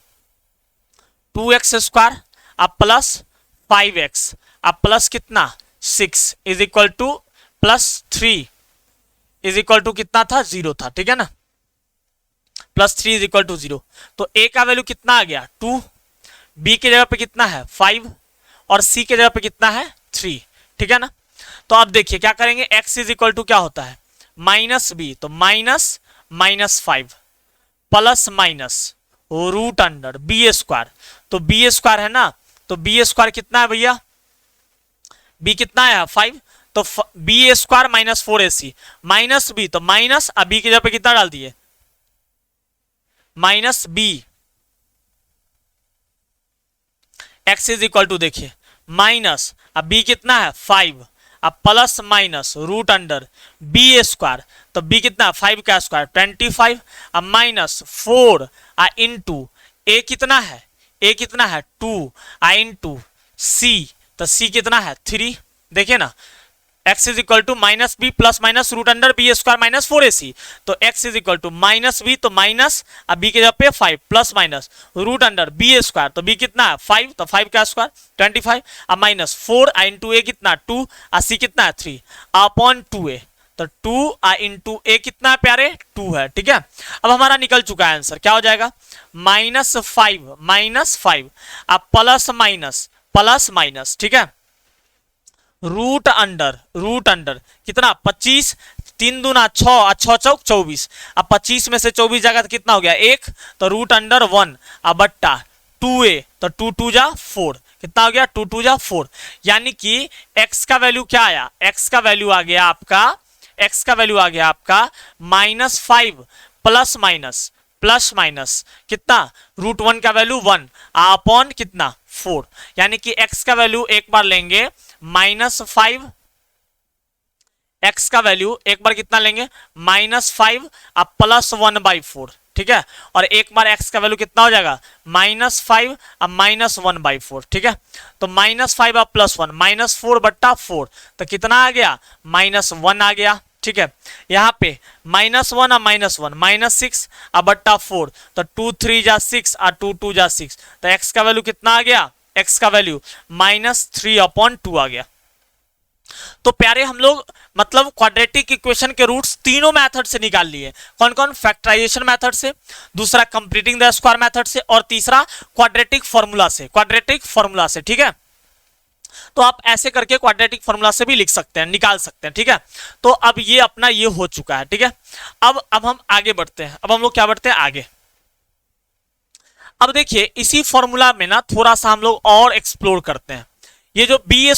2x स्क्वायर अब प्लस 5x अब प्लस कितना 6 is equal to plus 3 is equal to कितना था 0 था। ठीक है ना, +3 इज इक्वल टू 0, तो a का वैल्यू कितना आ गया 2, b की जगह पे कितना है 5 और c की जगह पे कितना है 3। ठीक है ना, तो अब देखिए क्या करेंगे x इज इक्वल टू क्या होता है -b, तो -5 plus minus root under b square, तो बी स्क्वायर है ना, तो बी स्क्वायर कितना है भैया, b कितना है 5, तो b square minus 4ac minus b, तो माइनस अब बी की जगह पे कितना डाल दिए -b, x is equal to देखिए माइनस अब b कितना है 5 अब plus minus root under b square, तो b कितना 5 का स्क्वायर 25 अब माइनस 4 इंटू a कितना है 2 इंटू c, तो c कितना है 3। देखिए ना x is equal to -b plus minus root under b square minus 4ac, तो x is equal to -b, तो माइनस अब b के जगह पे 5 plus minus root under b square, तो b कितना है 5, तो 5 का स्क्वायर 25 अब माइनस 4 इंटू a कितना 2 और c कितना है 3 अपॉन 2a, तो 2 इंटू ए कितना है प्यारे 2 है। ठीक है, अब हमारा निकल चुका है आंसर, क्या हो जाएगा -5 अब प्लस माइनस। ठीक है, रूट अंडर कितना 25, 3 दूना 6 और 6 चौक 24। अब 25 में से 24 जाएगा तो कितना हो गया 1, तो रूट अंडर 1 अब बट्टा 2a, तो 2 2 जा 4, कितना हो गया 2 2 जा 4। यानी कि x का वैल्यू क्या आया, x का वैल्यू आ गया आपका -5 प्लस माइनस कितना √1 का वैल्यू 1 अपॉन कितना 4। यानी कि x का वैल्यू एक बार लेंगे -5, x का वैल्यू एक बार कितना लेंगे -5 अब +1/4। ठीक है, और एक बार x का वैल्यू कितना हो जाएगा -5 अब -1/4। ठीक है, तो -5 अब +1 -4 बट्टा 4, तो कितना आ गया -1 आ गया। ठीक है, यहाँ पे -1 अब -1 -6 अब बट्टा 4, तो 2 3 जा 6 और 2 2 जा 6, तो x का वैल्यू कितना आ गया, x का वैल्यू -3/2 आ गया। तो प्यारे हम लोग मतलब क्वाड्रेटिक इक्वेशन के रूट्स तीनों मेथड से निकाल लिए। कौन कौन, फैक्टराइजेशन मेथड से, दूसरा कंप्लीटिंग द स्क्वायर मेथड से, और तीसरा क्वाड्रेटिक फॉर्मूला से। ठीक है, तो आप ऐसे करके क्वाड्रेटिक फॉर्मूला से भी लिख सकते हैं, निकाल सकते हैं। ठीक है, तो अब ये अपना ये हो चुका है। ठीक है, अब हम आगे बढ़ते हैं। अब हम लोग क्या बढ़ते हैं आगे। अब देखिए इसी फॉर्मूला में ना थोड़ा सा हम लोग और एक्सप्लोर करते हैं। ये जो b² -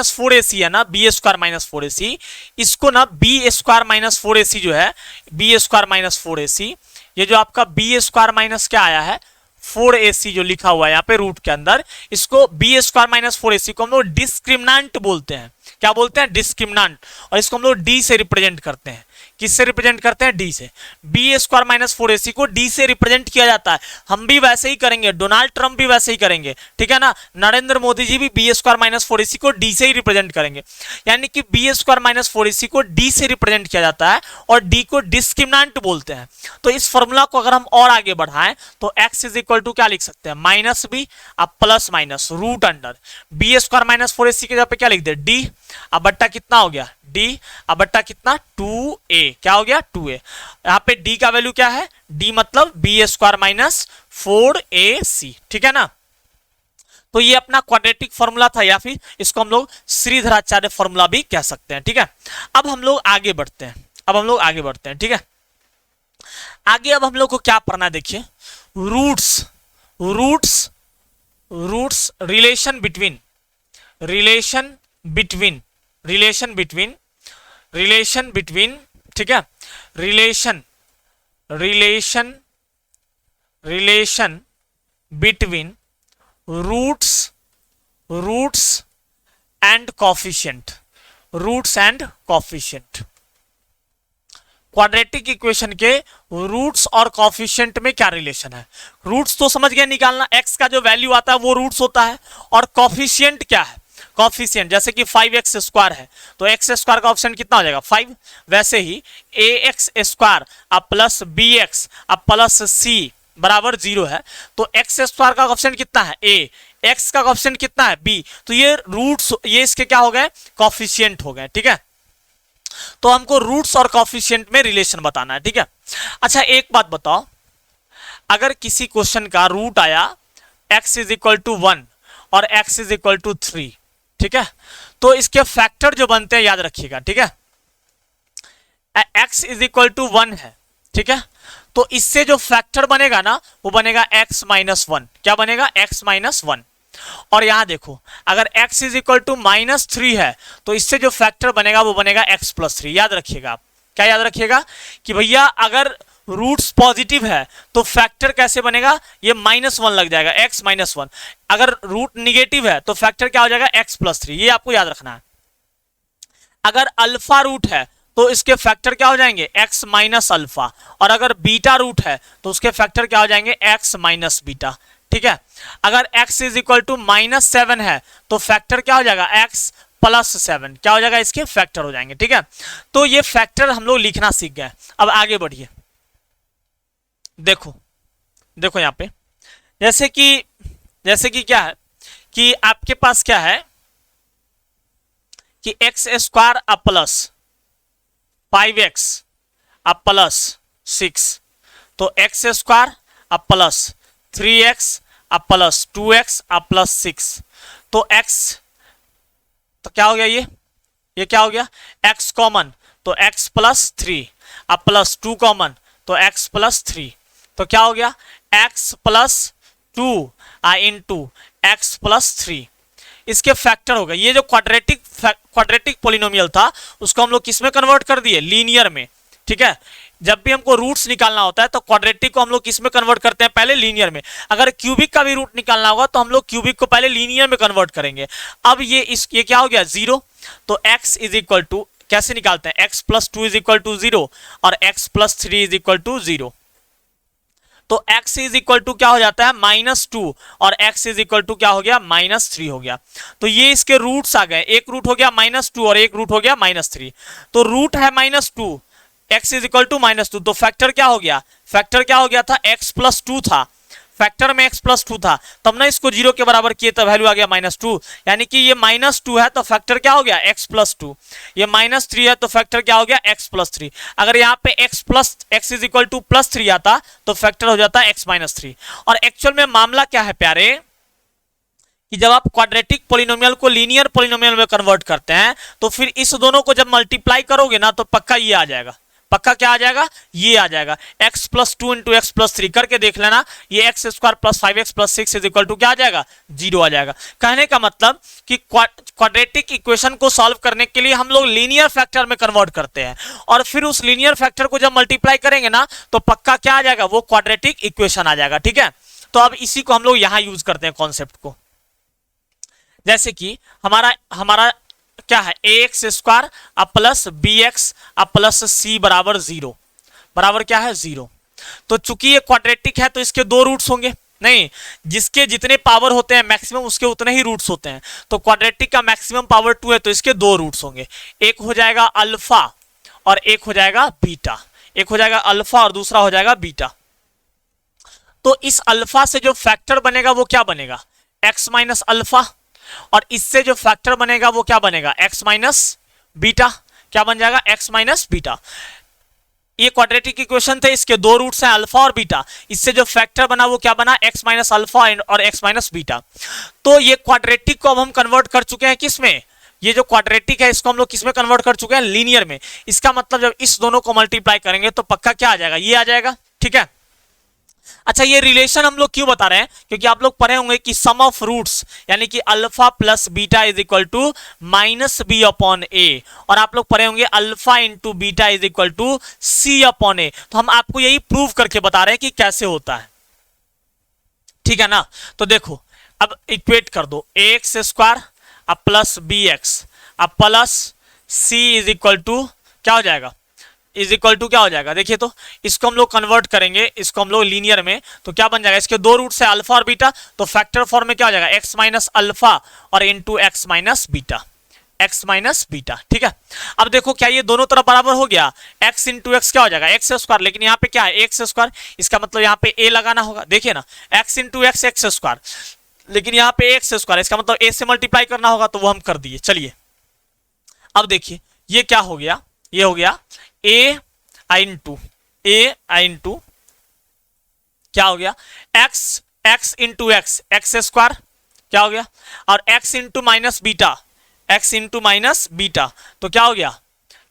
4ac है ना, b² - 4ac, इसको ना b² - 4ac जो है, b² - 4ac, ये जो आपका b² क्या आया है 4ac जो लिखा हुआ है यहाँ पे रूट के अंदर, इसको b² - 4ac को हम लोग डिस्क्रिमिनेंट बोलते हैं। क्या बोलते हैं, डिस्क्रिमिनेंट। और इसको हम लोग d से रिप्रेजेंट करते हैं। किससे रिप्रेजेंट करते हैं, d से। b² - 4ac को d से रिप्रेजेंट किया जाता है। हम भी वैसे ही करेंगे, डोनाल्ड ट्रंप भी वैसे ही करेंगे। ठीक है ना, नरेंद्र मोदी जी भी b² - 4ac को d से ही रिप्रेजेंट करेंगे। यानी कि b² - 4ac को d से रिप्रेजेंट किया जाता है और d को डिस्क्रिमिनेंट बोलते हैं। तो इस फॉर्मूला को अगर हम और आगे बढ़ाएं तो x = क्या लिख सकते हैं -b अब plus minus root under b² - 4ac के जगह पे क्या लिख दे d, अब बट्टा कितना हो गया d, अब बट्टा कितना 2a, क्या हो गया 2a। यहाँ पे d का वैल्यू क्या है, d मतलब b² - 4ac। ठीक है ना, तो ये अपना क्वाड्रेटिक फॉर्मूला था, या फिर इसको हम लोग श्रीधराचार्य फॉर्मूला भी कह सकते हैं। ठीक है, अब हम लोग आगे बढ़ते हैं। ठीक है, आगे अब हम लोग को क्या पढ़ना है, देखिए रूट्स रिलेशन बिटवीन ठीक है, relation between roots and coefficient. Quadratic equation के रूट्स और कोफिशिएंट में क्या रिलेशन है। रूट्स तो समझ गए निकालना, x का जो वैल्यू आता है वो रूट्स होता है, और कोफिशिएंट क्या है, कोफिशिएंट जैसे कि 5x² है तो x² का कोफिशिएंट कितना हो जाएगा 5। वैसे ही ax² अब प्लस bx अब प्लस c बराबर 0 है, तो x² का कोफिशिएंट कितना है a, x का कोफिशिएंट कितना है b, तो ये रूट्स ये इसके क्या हो गए कोफिशिएंट हो गए। ठीक है, तो हमको रूट्स और कोफिशिएंट में रिलेशन बताना है। ठीक है, अच्छा एक बात बताओ, अगर किसी क्वेश्चन का रूट आया x = 1 और x = 3, ठीक है, तो इसके फैक्टर जो बनते हैं याद रखिएगा। ठीक है, x = 1 है, ठीक है, तो इससे जो फैक्टर बनेगा ना वो बनेगा x - 1। क्या बनेगा x - 1। और यहां देखो अगर x = -3 है तो इससे जो फैक्टर बनेगा वो बनेगा x + 3। याद रखिएगा आप, क्या याद रखिएगा कि भैया अगर रूट्स पॉजिटिव है तो फैक्टर कैसे बनेगा, ये -1 लग जाएगा x - 1। अगर रूट निगेटिव है तो फैक्टर क्या हो जाएगा x + 3, ये आपको याद रखना है। अगर अल्फा रूट है तो इसके फैक्टर क्या हो जाएंगे x - अल्फा, और अगर बीटा रूट है तो उसके फैक्टर क्या हो जाएंगे x - बीटा। ठीक है, अगर x = -7 है तो फैक्टर क्या हो जाएगा x + 7, क्या हो जाएगा इसके फैक्टर हो जाएंगे। ठीक है, तो ये फैक्टर हम लोग लिखना सीख गए। अब आगे बढ़िए, देखो यहां पे जैसे कि क्या है कि आपके पास क्या है कि x² अब प्लस 5x अब प्लस 6, तो एक्स स्क्वायर अब प्लस 3x अब प्लस 2x अब प्लस 6, तो x, तो क्या हो गया ये क्या हो गया, x कॉमन, तो x प्लस 3 अब प्लस 2 कॉमन, तो x प्लस 3, तो क्या हो गया x plus 2 into x plus 3, इसके फैक्टर हो गए। ये जो क्वाड्रेटिक पोलिनोमियल था उसको हम लोग किस में कन्वर्ट कर दिए, लीनियर में। ठीक है, जब भी हमको रूट्स निकालना होता है तो क्वाड्रेटिक को हम लोग किस में कन्वर्ट करते हैं, पहले लीनियर में। अगर क्यूबिक का भी रूट निकालना होगा तो हम लोग क्यूबिक को पहले लीनियर में कन्वर्ट करेंगे। अब ये क्या हो गया 0, तो x इज इक्वल टू कैसे निकालते हैं, x plus 2 is equal to 0 और x plus 3 is equal to 0, तो x इज इक्वल टू क्या हो जाता है -2 और x इज इक्वल टू क्या हो गया -3 हो गया। तो ये इसके रूट्स आ गए, एक रूट हो गया -2 और एक रूट हो गया -3, तो रूट है -2, x इज इक्वल टू -2, तो फैक्टर क्या हो गया, फैक्टर क्या हो गया था, x प्लस 2 था, फैक्टर में x प्लस 2 था, तब ना इसको 0 के बराबर किए तो वैल्यू आ गया -2, यानी कि ये -2 है तो फैक्टर क्या हो गया x प्लस 2, ये -3 है तो फैक्टर क्या हो गया x प्लस 3। अगर यहाँ पे x इज इक्वल टू +3 आता तो फैक्टर हो जाता x -3। और एक्चुअल में मामला क्या है प्यारे, कि जब आप क्वाड्रेटिक पोलिनोमियल को लीनियर पोलिनोमियल में कन्वर्ट करते हैं तो फिर इस दोनों को जब मल्टीप्लाई करोगे ना तो पक्का ये आ जाएगा, पक्का क्या आ जाएगा, ये आ जाएगा x plus 2 into x plus 3 करके देख लेना, ये x square plus 5x plus 6 is equal to क्या आ जाएगा, 0 आ जाएगा। कहने का मतलब कि क्वाड्रेटिक इक्वेशन को सॉल्व करने के लिए हम लोग लीनियर फैक्टर में कन्वर्ट करते हैं और फिर उस लीनियर फैक्टर को जब मल्टीप्लाई करेंगे ना तो पक्का क्या आ जाएगा, वो क्वाड्रेटिक इक्वेशन आ जाएगा। ठीक है, तो अब इसी को हम लोग यहां यूज करते हैं कॉन्सेप्ट को। जैसे कि हमारा क्या है, ax स्क्वायर अब प्लस bx अब प्लस c बराबर 0, बराबर क्या है 0। तो चूंकि ये क्वाड्रेटिक है तो इसके दो रूट्स होंगे, नहीं जिसके जितने पावर होते हैं मैक्सिमम उसके उतने ही रूट्स होते हैं, तो क्वाड्रेटिक का मैक्सिमम पावर 2 है तो इसके दो रूट्स होंगे, एक हो जाएगा अल्फा और एक हो जाएगा बीटा, एक हो जाएगा अल्फा और दूसरा हो जाएगा बीटा। तो इस अल्फा से जो फैक्टर बनेगा वो क्या बनेगा, x माइनस अल्फा, और इससे जो फैक्टर बनेगा वो क्या बनेगा, x माइनस बीटा, क्या बन जाएगा x माइनस बीटा। ये क्वाड्रेटिक इक्वेशन थे, इसके दो रूट्स हैं अल्फा और बीटा, इससे जो फैक्टर बना वो क्या बना, x माइनस अल्फा और x माइनस बीटा। तो ये क्वाड्रेटिक को अब हम कन्वर्ट कर चुके हैं किसमें, ये जो क्वाड्रेटिक है इसको हम लोग किसमें कन्वर्ट कर चुके हैं, लीनियर में। इसका मतलब जब इस दोनों को मल्टीप्लाई करेंगे तो पक्का क्या आ जाएगा, ये आ जाएगा। ठीक है, अच्छा ये रिलेशन हम लोग क्यों बता रहे हैं, क्योंकि आप लोग पढ़े होंगे कि सम ऑफ रूट्स यानी कि alpha plus beta is equal to minus b upon a, और आप लोग पढ़े होंगे alpha into beta is equal to c upon a. तो हम आपको यही प्रूव करके बता रहे हैं कि कैसे होता है। ठीक है ना, तो देखो अब इक्वेट कर दो, एक्स स्क्वायर अब प्लस बी एक्स अब plus c is equal to क्या हो जाएगा, इज इक्वल टू क्या हो जाएगा, देखिए तो इसको हम लोग कन्वर्ट करेंगे, इसको हम लोग लीनियर में, तो क्या बन जाएगा, इसके दो रूट्स है अल्फा और बीटा, तो फैक्टर फॉर्म में क्या हो जाएगा, एक्स माइनस अल्फा और into x minus beta, x minus beta. ठीक है, अब देखो क्या ये दोनों तरफ बराबर हो गया, एक्स इंटू एक्स क्या हो जाएगा, एक्स स्क्वायर, लेकिन यहाँ पे क्या है एक्स स्क्वायर, इसका मतलब यहाँ पे ए लगाना होगा। देखिए ना, x into x x square, लेकिन यहाँ पे एक्स स्क्वायर, इसका मतलब ए से मल्टीप्लाई करना होगा, तो वो हम कर दिए। चलिए अब देखिए ये क्या हो गया, ये हो गया ए इंटू क्या हो गया, x into x x square क्या हो गया, और x into minus beta, x into minus beta, तो क्या हो गया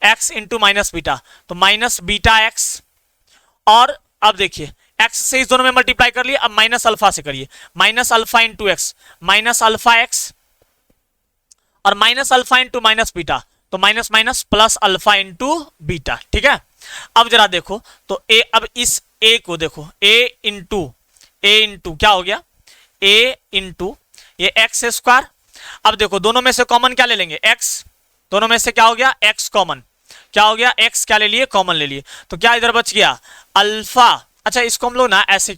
एक्स इंटू माइनस बीटा, तो माइनस बीटा एक्स। और अब देखिए एक्स से इस दोनों में मल्टीप्लाई कर लिए, अब माइनस अल्फा से करिए, minus alpha into x minus alpha x, और minus alpha into minus beta, तो minus minus plus alpha into beta. ठीक है, अब जरा देखो तो ए, अब इस ए को देखो, ए इंटू क्या हो गया, ए इंटू ये एक्स स्क्वायर। अब देखो दोनों में से कॉमन क्या ले लेंगे, एक्स, दोनों में से क्या हो गया एक्स कॉमन, क्या हो गया एक्स क्या ले लिए, कॉमन ले लिए, तो क्या इधर बच गया अल्फा। अच्छा इसको हम लोग ना ऐसे,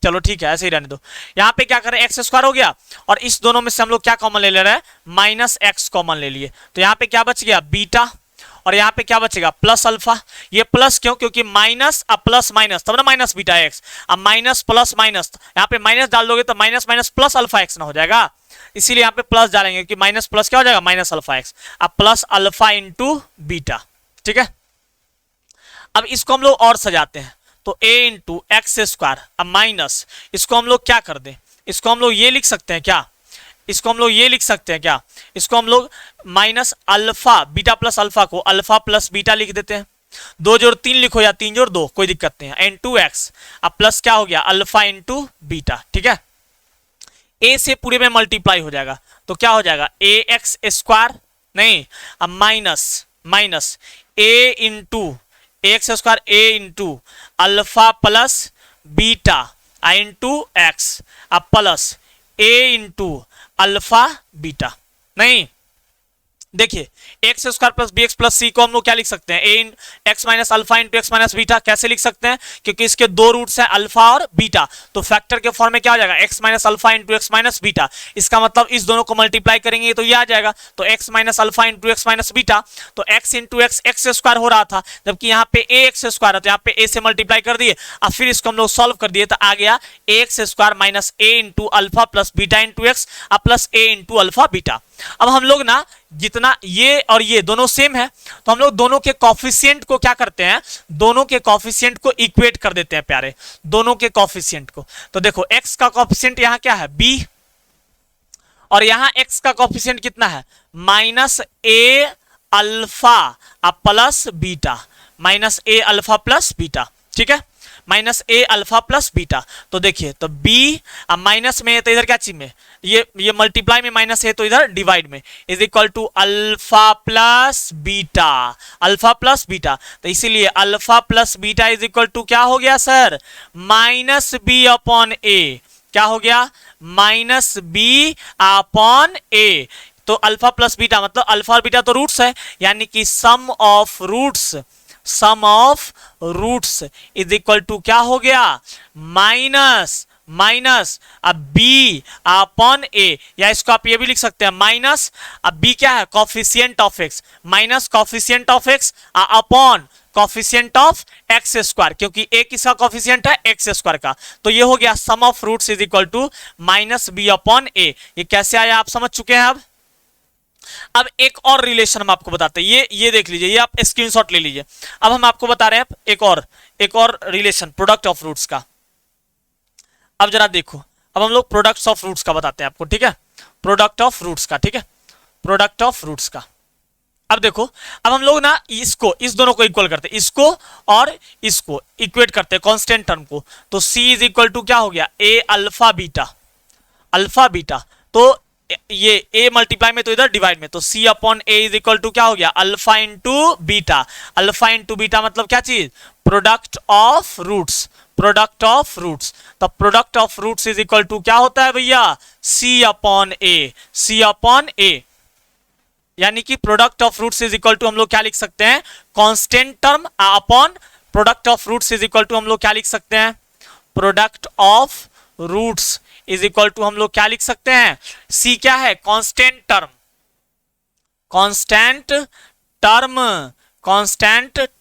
चलो ठीक है ऐसे ही रहने दो, यहाँ पे क्या करें एक्स स्क्वायर हो गया, और इस दोनों में से हम लोग क्या कॉमन ले रहे हैं, माइनस एक्स कॉमन ले लिए, तो यहाँ पे क्या बच गया बीटा, और यहाँ पे क्या बचेगा प्लस अल्फा। ये प्लस क्यों, क्योंकि माइनस अब प्लस माइनस तब ना माइनस बीटा एक्स, अब माइनस प्लस माइनस, यहाँ पे माइनस डाल दोगे तो minus minus plus alpha x ना हो जाएगा, इसीलिए यहाँ पे प्लस डालेंगे कि माइनस प्लस क्या हो जाएगा माइनस अल्फा एक्स, अब प्लस अल्फा इंटू बीटा। ठीक है, अब इसको हम लोग और सजाते हैं, तो a इंटू एक्स स्क्वायर, अब माइनस इसको हम लोग क्या कर दें, इसको हम लोग ये लिख सकते हैं क्या, इसको हम लोग ये लिख सकते हैं क्या, इसको हम लोग minus alpha beta plus alpha को अल्फा प्लस बीटा लिख देते हैं। 2 जोड़ 3 लिखो या 3 जोड़ 2, कोई दिक्कत नहीं है, इंटू एक्स, अब प्लस क्या हो गया अल्फा इंटू बीटा, ठीक है। ए से पूरे में मल्टीप्लाई हो जाएगा तो क्या हो जाएगा ए एक्स स्क्वायर, नहीं अब minus a into x square, a into alpha plus beta into x, अब plus a into alpha beta, नहीं देखिए x square plus b x plus c को हम लोग क्या लिख सकते हैं, a x minus alpha into x minus beta, कैसे लिख सकते हैं, क्योंकि इसके दो रूट्स हैं अल्फा और बीटा, तो फैक्टर के फॉर्म में क्या हो जाएगा x minus alpha into x minus beta, इसका मतलब इस दोनों को मल्टीप्लाई करेंगे तो ये आ जाएगा, तो x minus alpha into x minus beta, तो x into x x square हो रहा था, जबकि यहाँ पे ए एक्स स्क्वायर है तो यहाँ पे ए से मल्टीप्लाई कर दिए, अब फिर इसको हम लोग सॉल्व कर दिए तो आ गया a x square minus a into alpha plus beta into x plus a into alpha beta. अब हम लोग ना जितना ये और ये दोनों सेम है तो हम लोग दोनों के कॉफिशिएंट को क्या करते हैं, दोनों के कॉफिशिएंट को इक्वेट कर देते हैं प्यारे, दोनों के कॉफिशिएंट को। तो देखो x का कॉफिशिएंट यहां क्या है b, और यहां x का कॉफिशिएंट कितना है माइनस ए अल्फा प्लस बीटा, माइनस ए अल्फा प्लस बीटा, ठीक है, माइनस ए अल्फा प्लस बीटा। तो देखिए तो b अब माइनस में है तो इधर क्या चीज में, ये मल्टीप्लाई में माइनस है तो इधर डिवाइड में, is equal to alpha plus beta, alpha plus beta, तो इसीलिए alpha plus beta is equal to क्या हो गया sir minus b upon a, क्या हो गया माइनस बी अपॉन ए। तो अल्फा प्लस बीटा मतलब अल्फा और बीटा तो रूट्स है, यानी कि sum of roots, sum of roots is equal to क्या हो गया माइनस अब बी अपॉन ए, या इसको आप ये भी लिख सकते हैं माइनस अब बी क्या है coefficient of x, minus coefficient of x upon coefficient of x square, क्योंकि ए किसका कॉफिशिएंट है एक्स स्क्वायर का, तो ये हो गया sum of roots is equal to minus b upon a. ये कैसे आया आप समझ चुके हैं। अब एक और रिलेशन हम आपको बताते हैं, ये देख लीजिए, ये आप स्क्रीनशॉट ले लीजिए। अब हम आपको बता रहे हैं एक और रिलेशन प्रोडक्ट ऑफ रूट्स का। अब जरा देखो, अब हम लोग प्रोडक्ट्स ऑफ रूट्स का बताते हैं आपको, ठीक है, प्रोडक्ट ऑफ रूट्स का, ठीक है, प्रोडक्ट ऑफ रूट्स का। अब देखो, अब हम लोग ना इसको इस दोनों को इक्वल करते हैं, इसको और इसको इक्वेट करते हैं कांस्टेंट टर्म को, तो c इज इक्वल टू क्या हो गया a अल्फा बीटा, तो ये a मल्टीप्लाई में तो इधर डिवाइड में, तो c upon a is equal to क्या हो गया alpha into beta, alpha into beta मतलब क्या चीज product of roots, product of roots. तो product of roots is equal to क्या होता है भैया c अपॉन a, यानी कि product of roots is equal to हम लोग क्या लिख सकते हैं constant term upon product of roots is equal to हम लोग क्या लिख सकते हैं product of roots is equal to हम लोग क्या लिख सकते हैं c क्या है constant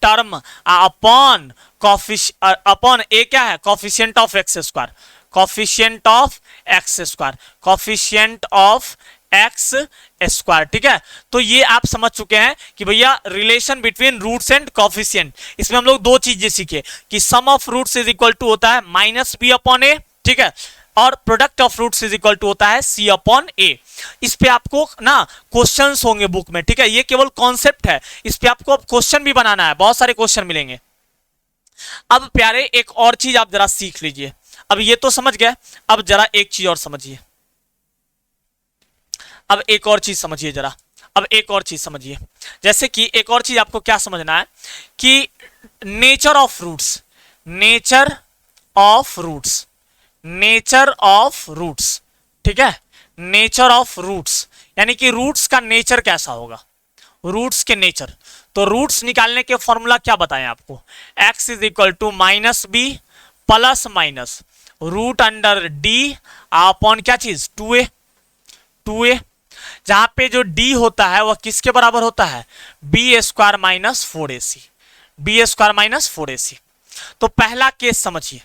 term upon upon a क्या है coefficient of x square, coefficient of x square, ठीक है। तो ये आप समझ चुके हैं कि भैया relation between roots and coefficient, इसमें हम लोग दो चीजें सीखे कि sum of roots is equal to होता है माइनस बी अपॉन ए, ठीक है, और product of roots is equal to होता है सी अपॉन ए। इस पे आपको ना क्वेश्चंस होंगे बुक में, ठीक है, ये केवल कॉन्सेप्ट है, इस पे आपको अब क्वेश्चन भी बनाना है, बहुत सारे क्वेश्चन मिलेंगे। अब प्यारे एक और चीज आप जरा सीख लीजिए, अब ये तो समझ गए, अब जरा एक चीज और समझिए, अब एक और चीज समझिए जरा, अब एक और चीज समझिए, जैसे कि एक और चीज आपको क्या समझना है कि नेचर ऑफ रूट्स, ठीक है, नेचर ऑफ रूट्स यानी कि रूट्स का नेचर कैसा होगा, रूट्स के नेचर। तो रूट्स निकालने के फॉर्मूला क्या बताएं आपको, x is equal to minus b plus minus root under D upon क्या चीज 2a, जहां पे जो d होता है वह किसके बराबर होता है बी स्क्वायर माइनस 4ac। तो पहला केस समझिए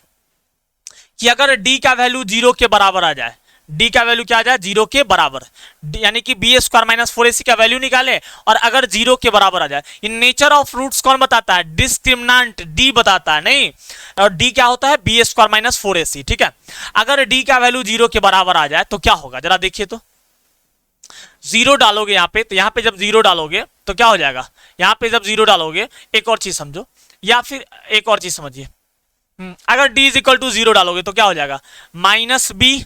कि अगर d का वैल्यू 0 के बराबर आ जाए, डी का वैल्यू क्या आ जाए, 0 के बराबर, यानी कि बी स्क्वायर माइनस 4ac का वैल्यू निकाले और अगर 0 के बराबर आ जाए। इन नेचर ऑफ रूट्स कौन बताता है, डिस्क्रिमिनेंट डी बताता है, नहीं, और डी क्या होता है, बी स्क्वायर माइनस 4ac, ठीक है। अगर डी का वैल्यू 0 के बराबर आ जाए तो क्या होगा, जरा देखिए तो, 0 डालोगे यहाँ पे, तो यहाँ पे जब 0 डालोगे तो क्या हो जाएगा, यहाँ पे जब 0 डालोगे, एक और चीज समझो, या फिर एक और चीज समझिए, अगर d इज इक्वल टू 0 डालोगे तो क्या हो जाएगा, माइनस बी,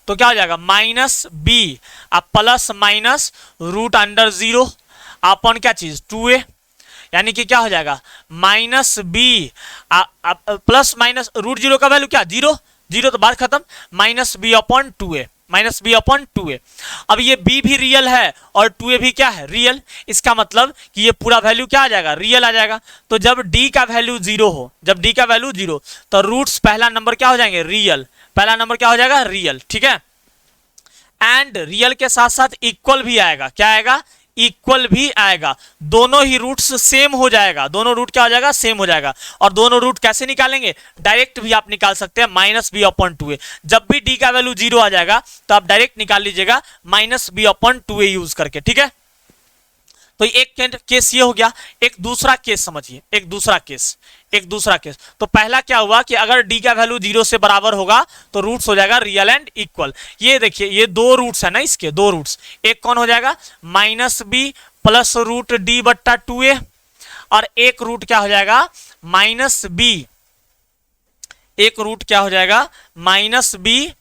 तो क्या हो जाएगा, माइनस बी अब plus minus root under 0 upon क्या चीज 2a, यानी कि क्या हो जाएगा, minus b plus minus root 0 का वैल्यू क्या, 0, 0 तो बात खत्म, minus b upon 2a, minus b upon 2a। अब ये b भी रियल है और 2a भी क्या है, रियल, इसका मतलब कि ये पूरा वैल्यू क्या आ जाएगा, रियल आ जाएगा। तो जब d का वैल्यू 0 हो, जब d का वैल्यू 0, तो रूट्स पहला नंबर क्या हो जाएंगे, रियल, पहला नंबर क्या हो जाएगा, रियल, ठीक है। एंड रियल के साथ साथ इक्वल भी आएगा, क्या आएगा, इक्वल भी आएगा, दोनों ही रूट्स सेम हो जाएगा, दोनों रूट क्या हो जाएगा, सेम हो जाएगा। और दोनों रूट कैसे निकालेंगे, डायरेक्ट भी आप निकाल सकते हैं, माइनस बी अपॉन 2a, जब भी d का वैल्यू 0 आ जाएगा तो आप डायरेक्ट निकाल लीजिएगा minus b upon 2a use करके, ठीक है। तो एक केस ये हो गया। एक दूसरा केस समझिए, एक दूसरा केस। तो पहला क्या हुआ कि अगर d का वैल्यू 0 से बराबर होगा तो रूट्स हो जाएगा रियल एंड इक्वल। ये देखिए, ये दो रूट्स है ना, इसके दो रूट्स, एक कौन हो जाएगा, minus b plus root D बट्टा 2a, और एक रूट क्या हो जाएगा, माइनस बी, एक रूट क्या हो जाएगा, minus b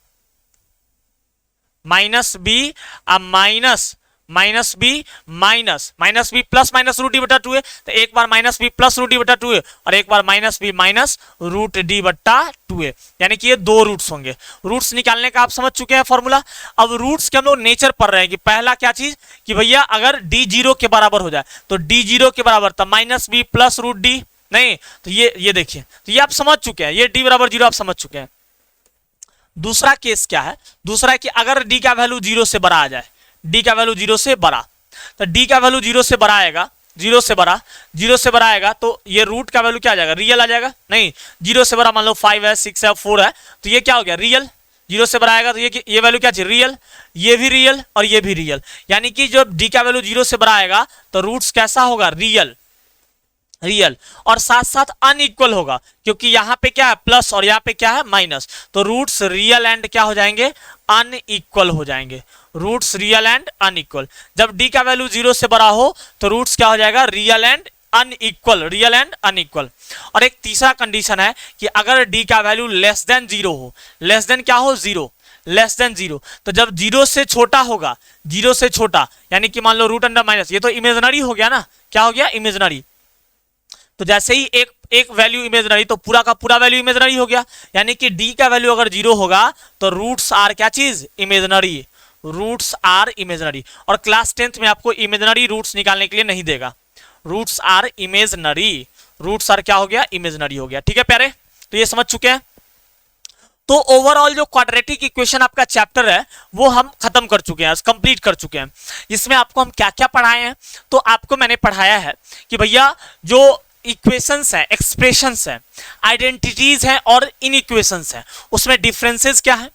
minus b plus minus root D बटा 2a, तो एक बार minus b plus root D बटा 2a और एक बार minus b minus root D बटा 2a, यानी कि ये दो रूट्स होंगे। रूट्स निकालने का आप समझ चुके हैं फॉर्मूला। अब रूट्स के हम लोग नेचर पढ़ रहे हैं कि पहला क्या चीज कि भैया अगर d 0 के बराबर हो जाए तो d 0 के बराबर था minus b plus root D, नहीं तो ये देखिए, तो ये आप समझ चुके हैं, ये d बराबर 0 आप समझ चुके हैं। दूसरा केस क्या है, दूसरा है कि अगर d का वैल्यू 0 से बड़ा आ जाए, d का वैल्यू 0 से बड़ा, तो d का वैल्यू 0 से बड़ा आएगा, 0 से बड़ा आएगा तो ये रूट का वैल्यू क्या आ जाएगा, रियल आ जाएगा, नहीं 0 से बड़ा मान लो 5 है, 6 है, 4 है, तो ये क्या हो गया, रियल। 0 से बड़ा आएगा तो ये वैल्यू क्या चाहिए, रियल, ये भी रियल और ये भी रियल, यानी कि जब d का वैल्यू 0 से बड़ा आएगा तो रूट्स कैसा होगा, रियल और साथ साथ अनइक्वल होगा, क्योंकि यहाँ पे क्या है प्लस और यहाँ पे क्या है माइनस, तो रूट्स रियल एंड क्या हो जाएंगे, अनइक्वल हो जाएंगे, रूट्स रियल एंड अनइक्वल। जब d का वैल्यू 0 से बड़ा हो तो रूट्स क्या हो जाएगा, रियल एंड अनइक्वल। और एक तीसरा कंडीशन है कि अगर d का वैल्यू लेस देन 0 हो, लेस देन क्या हो, 0, लेस देन 0, तो जब 0 से छोटा होगा, 0 से छोटा यानी कि मान लो रूट अंडर माइनस, ये तो इमेजिनरी हो गया ना, क्या हो गया, इमेजिनरी। तो जैसे ही एक वैल्यू इमेजिनरी तो पूरा का पूरा वैल्यू इमेजिनरी हो गया, यानी कि d का वैल्यू अगर 0 होगा तो रूट्स आर क्या चीज, इमेजिनरी, रूट्स आर इमेजिनरी। और क्लास 10th में आपको इमेजिनरी रूट्स निकालने के लिए नहीं देगा, roots are imaginary, roots are क्या हो गया, इमेजिनरी हो गया, ठीक है प्यारे। तो ये समझ चुके हैं। तो ओवरऑल जो क्वाड्रेटिक इक्वेशन आपका चैप्टर है वो हम खत्म कर चुके हैं, कंप्लीट कर चुके हैं। इसमें आपको हम क्या क्या पढ़ाए हैं, तो आपको मैंने पढ़ाया है कि भैया जो इक्वेशंस हैं, एक्सप्रेशंस हैं, आइडेंटिटीज हैं और इनइक्वेशंस हैं, उसमें डिफरेंसेस क्या है।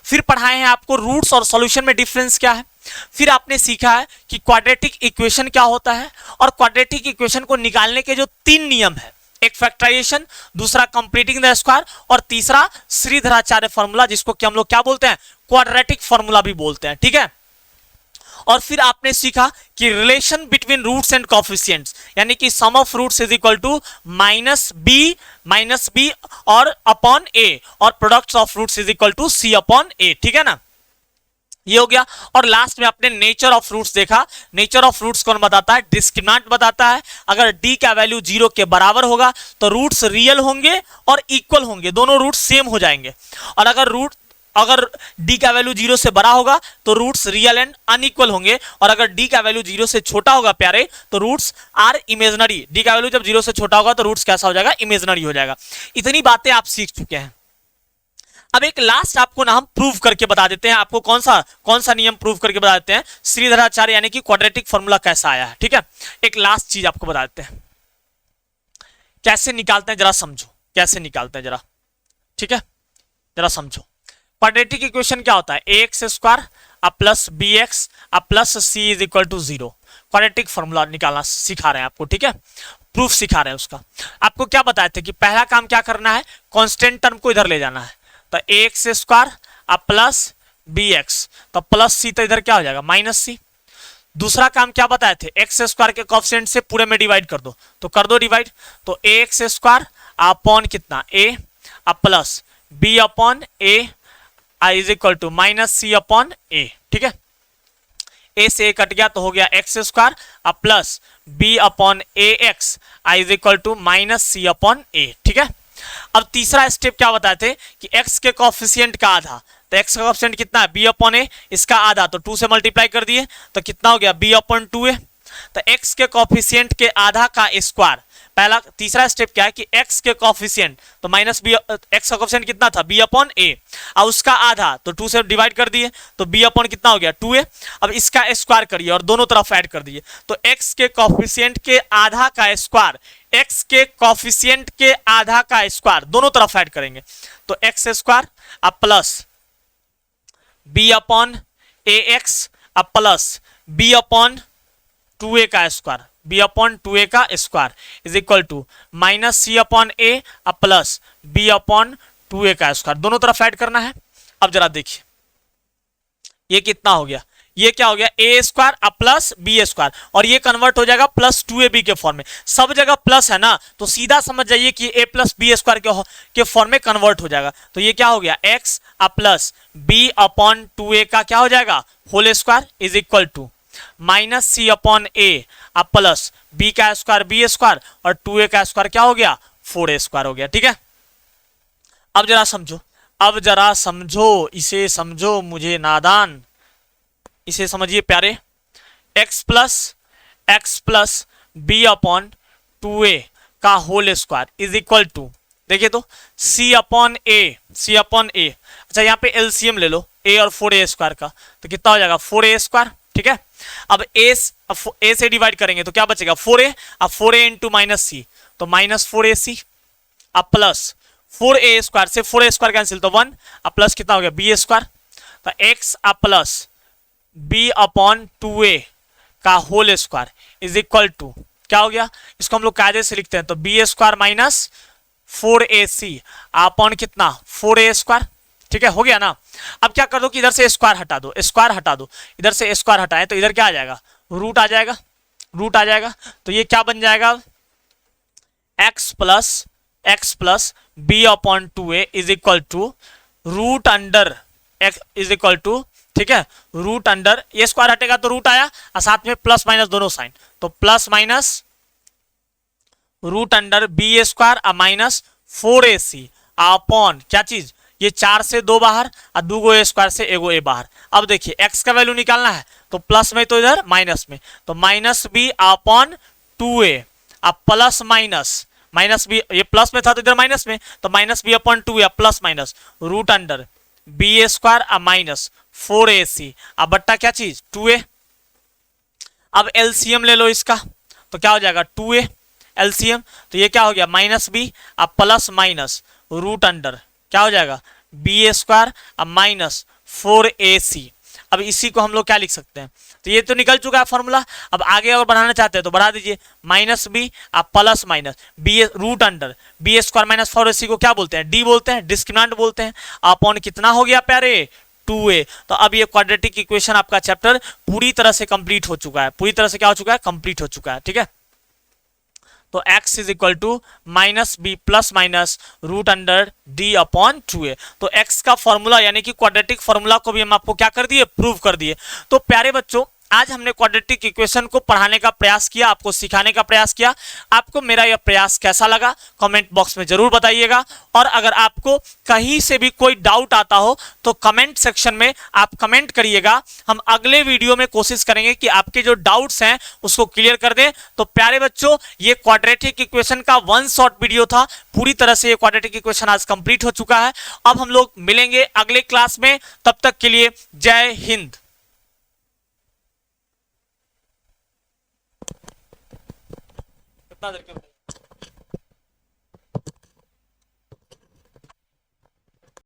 फिर पढ़ाए हैं आपको रूट्स और सॉल्यूशन में डिफरेंस क्या है। फिर आपने सीखा है कि क्वाड्रेटिक इक्वेशन क्या होता है और क्वाड्रेटिक इक्वेशन को निकालने के जो 3 नियम है, एक फैक्टराइजेशन, दूसरा कंप्लीटिंग द स्क्वायर और तीसरा श्रीधराचार्य फॉर्मूला, जिसको कि हम लोग क्या बोलते हैं, क्वाड्रेटिक फॉर्मूला भी बोलते हैं, ठीक है। और फिर आपने सीखा कि relation between roots and coefficients, यानी कि sum of roots is equal to minus b और अपॉन ए, और products of roots is equal to c upon a, ठीक है ना, ये हो गया। और लास्ट में आपने नेचर ऑफ रूट्स देखा। नेचर ऑफ रूट्स कौन बताता है, डिस्क्रिमिनेंट बताता है। अगर d का वैल्यू 0 के बराबर होगा तो रूट्स रियल होंगे और इक्वल होंगे, दोनों रूट्स सेम हो जाएंगे। और अगर d का वैल्यू 0 से बड़ा होगा तो रूट्स रियल एंड अनइक्वल होंगे, और अगर d का वैल्यू 0 से छोटा होगा प्यारे तो रूट्स आर इमेजिनरी। d का वैल्यू जब 0 से छोटा होगा तो रूट्स कैसा हो जाएगा, इमेजिनरी हो जाएगा। इतनी बातें आप सीख चुके हैं। अब एक लास्ट आपको ना हम प्रूव करके बता देते हैं, आपको कौन सा नियम प्रूव करके बता देते हैं, श्रीधराचार्य यानी कि क्वाड्रेटिक फॉर्मूला कैसा आया है, ठीक है। एक लास्ट चीज आपको बता देते हैं, कैसे निकालते हैं जरा समझो, कैसे निकालते हैं जरा, ठीक है, जरा समझो। क्वाड्रेटिक इक्वेशन क्या होता है, ax square plus bx plus c is equal to 0। Quadratic formula निकालना सिखा रहे हैं आपको, ठीक है, प्रूफ सिखा रहे हैं उसका। आपको क्या बताए थे कि पहला काम क्या करना है, कांस्टेंट टर्म को इधर ले जाना है, तो ax स्क्वायर प्लस bx, तो प्लस c तो इधर क्या हो जाएगा माइनस सी। दूसरा काम क्या बताए थे, एक्स स्क्वायर के कोएफिशिएंट से पूरे में डिवाइड कर दो, तो कर दो डिवाइड, तो ax स्क्वायर अपॉन कितना a plus b upon a is equal to minus c upon a, ठीक है। a से a कट गया तो हो गया x square plus b upon a x is equal to minus c upon a, ठीक है। अब तीसरा स्टेप क्या बताए थे कि x के कोएफिशिएंट का आधा, तो x का कोएफिशिएंट कितना है b अपॉन a, इसका आधा तो 2 से मल्टीप्लाई कर दिए तो कितना हो गया b अपॉन 2a, तो x के कोएफिशिएंट के आधा का स्क्वायर। पहला तीसरा स्टेप क्या है कि x के कोएफिशिएंट, तो माइनस b, x का कोएफिशिएंट कितना था b अपॉन a, और उसका आधा तो 2 से डिवाइड कर दिए तो b अपॉन कितना हो गया 2a। अब इसका स्क्वायर करिए और दोनों तरफ ऐड कर दिए, तो x के कोएफिशिएंट के आधा का स्क्वायर, x के कोएफिशिएंट के आधा का स्क्वायर दोनों तरफ ऐड करेंगे, तो x square plus b upon a x plus b upon 2a का स्क्वायर, b अपॉन 2a का square is equal to minus c upon a plus b upon 2a का स्क्वायर, दोनों तरफ ऐड करना है। अब जरा देखिए ये कितना हो गया, ये क्या हो गया a square plus b square, और ये कन्वर्ट हो जाएगा प्लस 2ab के फॉर्म में। सब जगह प्लस है ना, तो सीधा समझ जाइए कि a प्लस बी स्क्वायर के फॉर्म में कन्वर्ट हो जाएगा, तो ये क्या हो गया x plus b upon 2a का क्या हो जाएगा whole square is equal to minus c upon a plus b का स्क्वायर और 2a का स्क्वायर क्या हो गया 4a स्क्वायर हो गया, ठीक है। अब जरा समझो, अब जरा समझो, इसे समझो मुझे नादान, इसे समझिए प्यारे, x plus B upon 2a का whole square is equal to, देखिए तो c अपॉन a, अच्छा यहाँ पे एलसीएम ले लो a और 4a स्क्वायर का, तो कितना हो जाएगा 4a स्क्वायर, ठीक है। अब a से डिवाइड करेंगे तो क्या बचेगा 4a, अब 4a इंटू माइनस सी, तो माइनस 4ac अब प्लस 4a स्क्वायर से 4a स्क्वायर कैंसिल तो 1, अब प्लस कितना हो गया b स्क्वायर, तो x plus b upon 2a का whole square is equal to क्या हो गया, इसको हम लोग कायदे से लिखते हैं तो b square minus 4ac upon कितना 4a स्क्वायर, ठीक है, हो गया ना। अब क्या कर दो कि इधर से स्क्वायर हटा दो, इधर से स्क्वायर हटाएं तो इधर क्या आ जाएगा रूट आ जाएगा, तो ये क्या बन जाएगा x plus b upon 2a is equal to root under x is equal to, ठीक है, रूट अंडर, ये स्क्वायर हटेगा तो रूट आया और साथ में प्लस माइनस दोनों साइन, तो plus minus root under b square minus 4ac upon क्या चीज, ये 4 से 2 बाहर और 2 स्क्वायर से 1 a बाहर। अब देखिए x का वैल्यू निकालना है तो प्लस में तो इधर माइनस में, तो माइनस b अपॉन 2a अब प्लस माइनस b, ये प्लस में था तो इधर माइनस में, तो minus b upon 2a plus minus root under b square minus 4ac अब बट्टा क्या चीज 2a। अब एलसीएम ले लो इसका, तो क्या हो जाएगा 2a एलसीएम, तो ये क्या हो गया माइनस b अब प्लस माइनस रूट अंडर क्या हो जाएगा b स्क्वायर अब माइनस 4ac। अब इसी को हम लोग क्या लिख सकते हैं, तो ये तो निकल चुका है फॉर्मूला। अब आगे अगर बढ़ाना चाहते हैं तो बढ़ा दीजिए, माइनस b अब plus minus b root under b square minus 4ac को क्या बोलते हैं, d बोलते हैं, डिस्क्रिमिनेंट बोलते हैं, अपॉन कितना हो गया प्यारे 2a। तो अब ये क्वाड्रेटिक इक्वेशन आपका चैप्टर पूरी तरह से कंप्लीट हो चुका है, पूरी तरह से क्या हो चुका है कंप्लीट हो चुका है, ठीक है। तो x is equal to minus b plus minus root under D upon 2a। तो x का फॉर्मूला यानी कि क्वाड्रेटिक फॉर्मूला को भी हम आपको क्या कर दिए प्रूव कर दिए। तो प्यारे बच्चों आज हमने क्वाड्रेटिक इक्वेशन को पढ़ाने का प्रयास किया, आपको सिखाने का प्रयास किया। आपको मेरा यह प्रयास कैसा लगा कमेंट बॉक्स में जरूर बताइएगा, और अगर आपको कहीं से भी कोई डाउट आता हो तो कमेंट सेक्शन में आप कमेंट करिएगा। हम अगले वीडियो में कोशिश करेंगे कि आपके जो डाउट्स हैं उसको क्लियर कर दें। तो प्यारे बच्चों ये क्वाड्रेटिक इक्वेशन का 1 शॉर्ट वीडियो था, पूरी तरह से ये क्वाड्रेटिक इक्वेशन आज कंप्लीट हो चुका है। अब हम लोग मिलेंगे अगले क्लास में, तब तक के लिए जय हिंद। कितना देर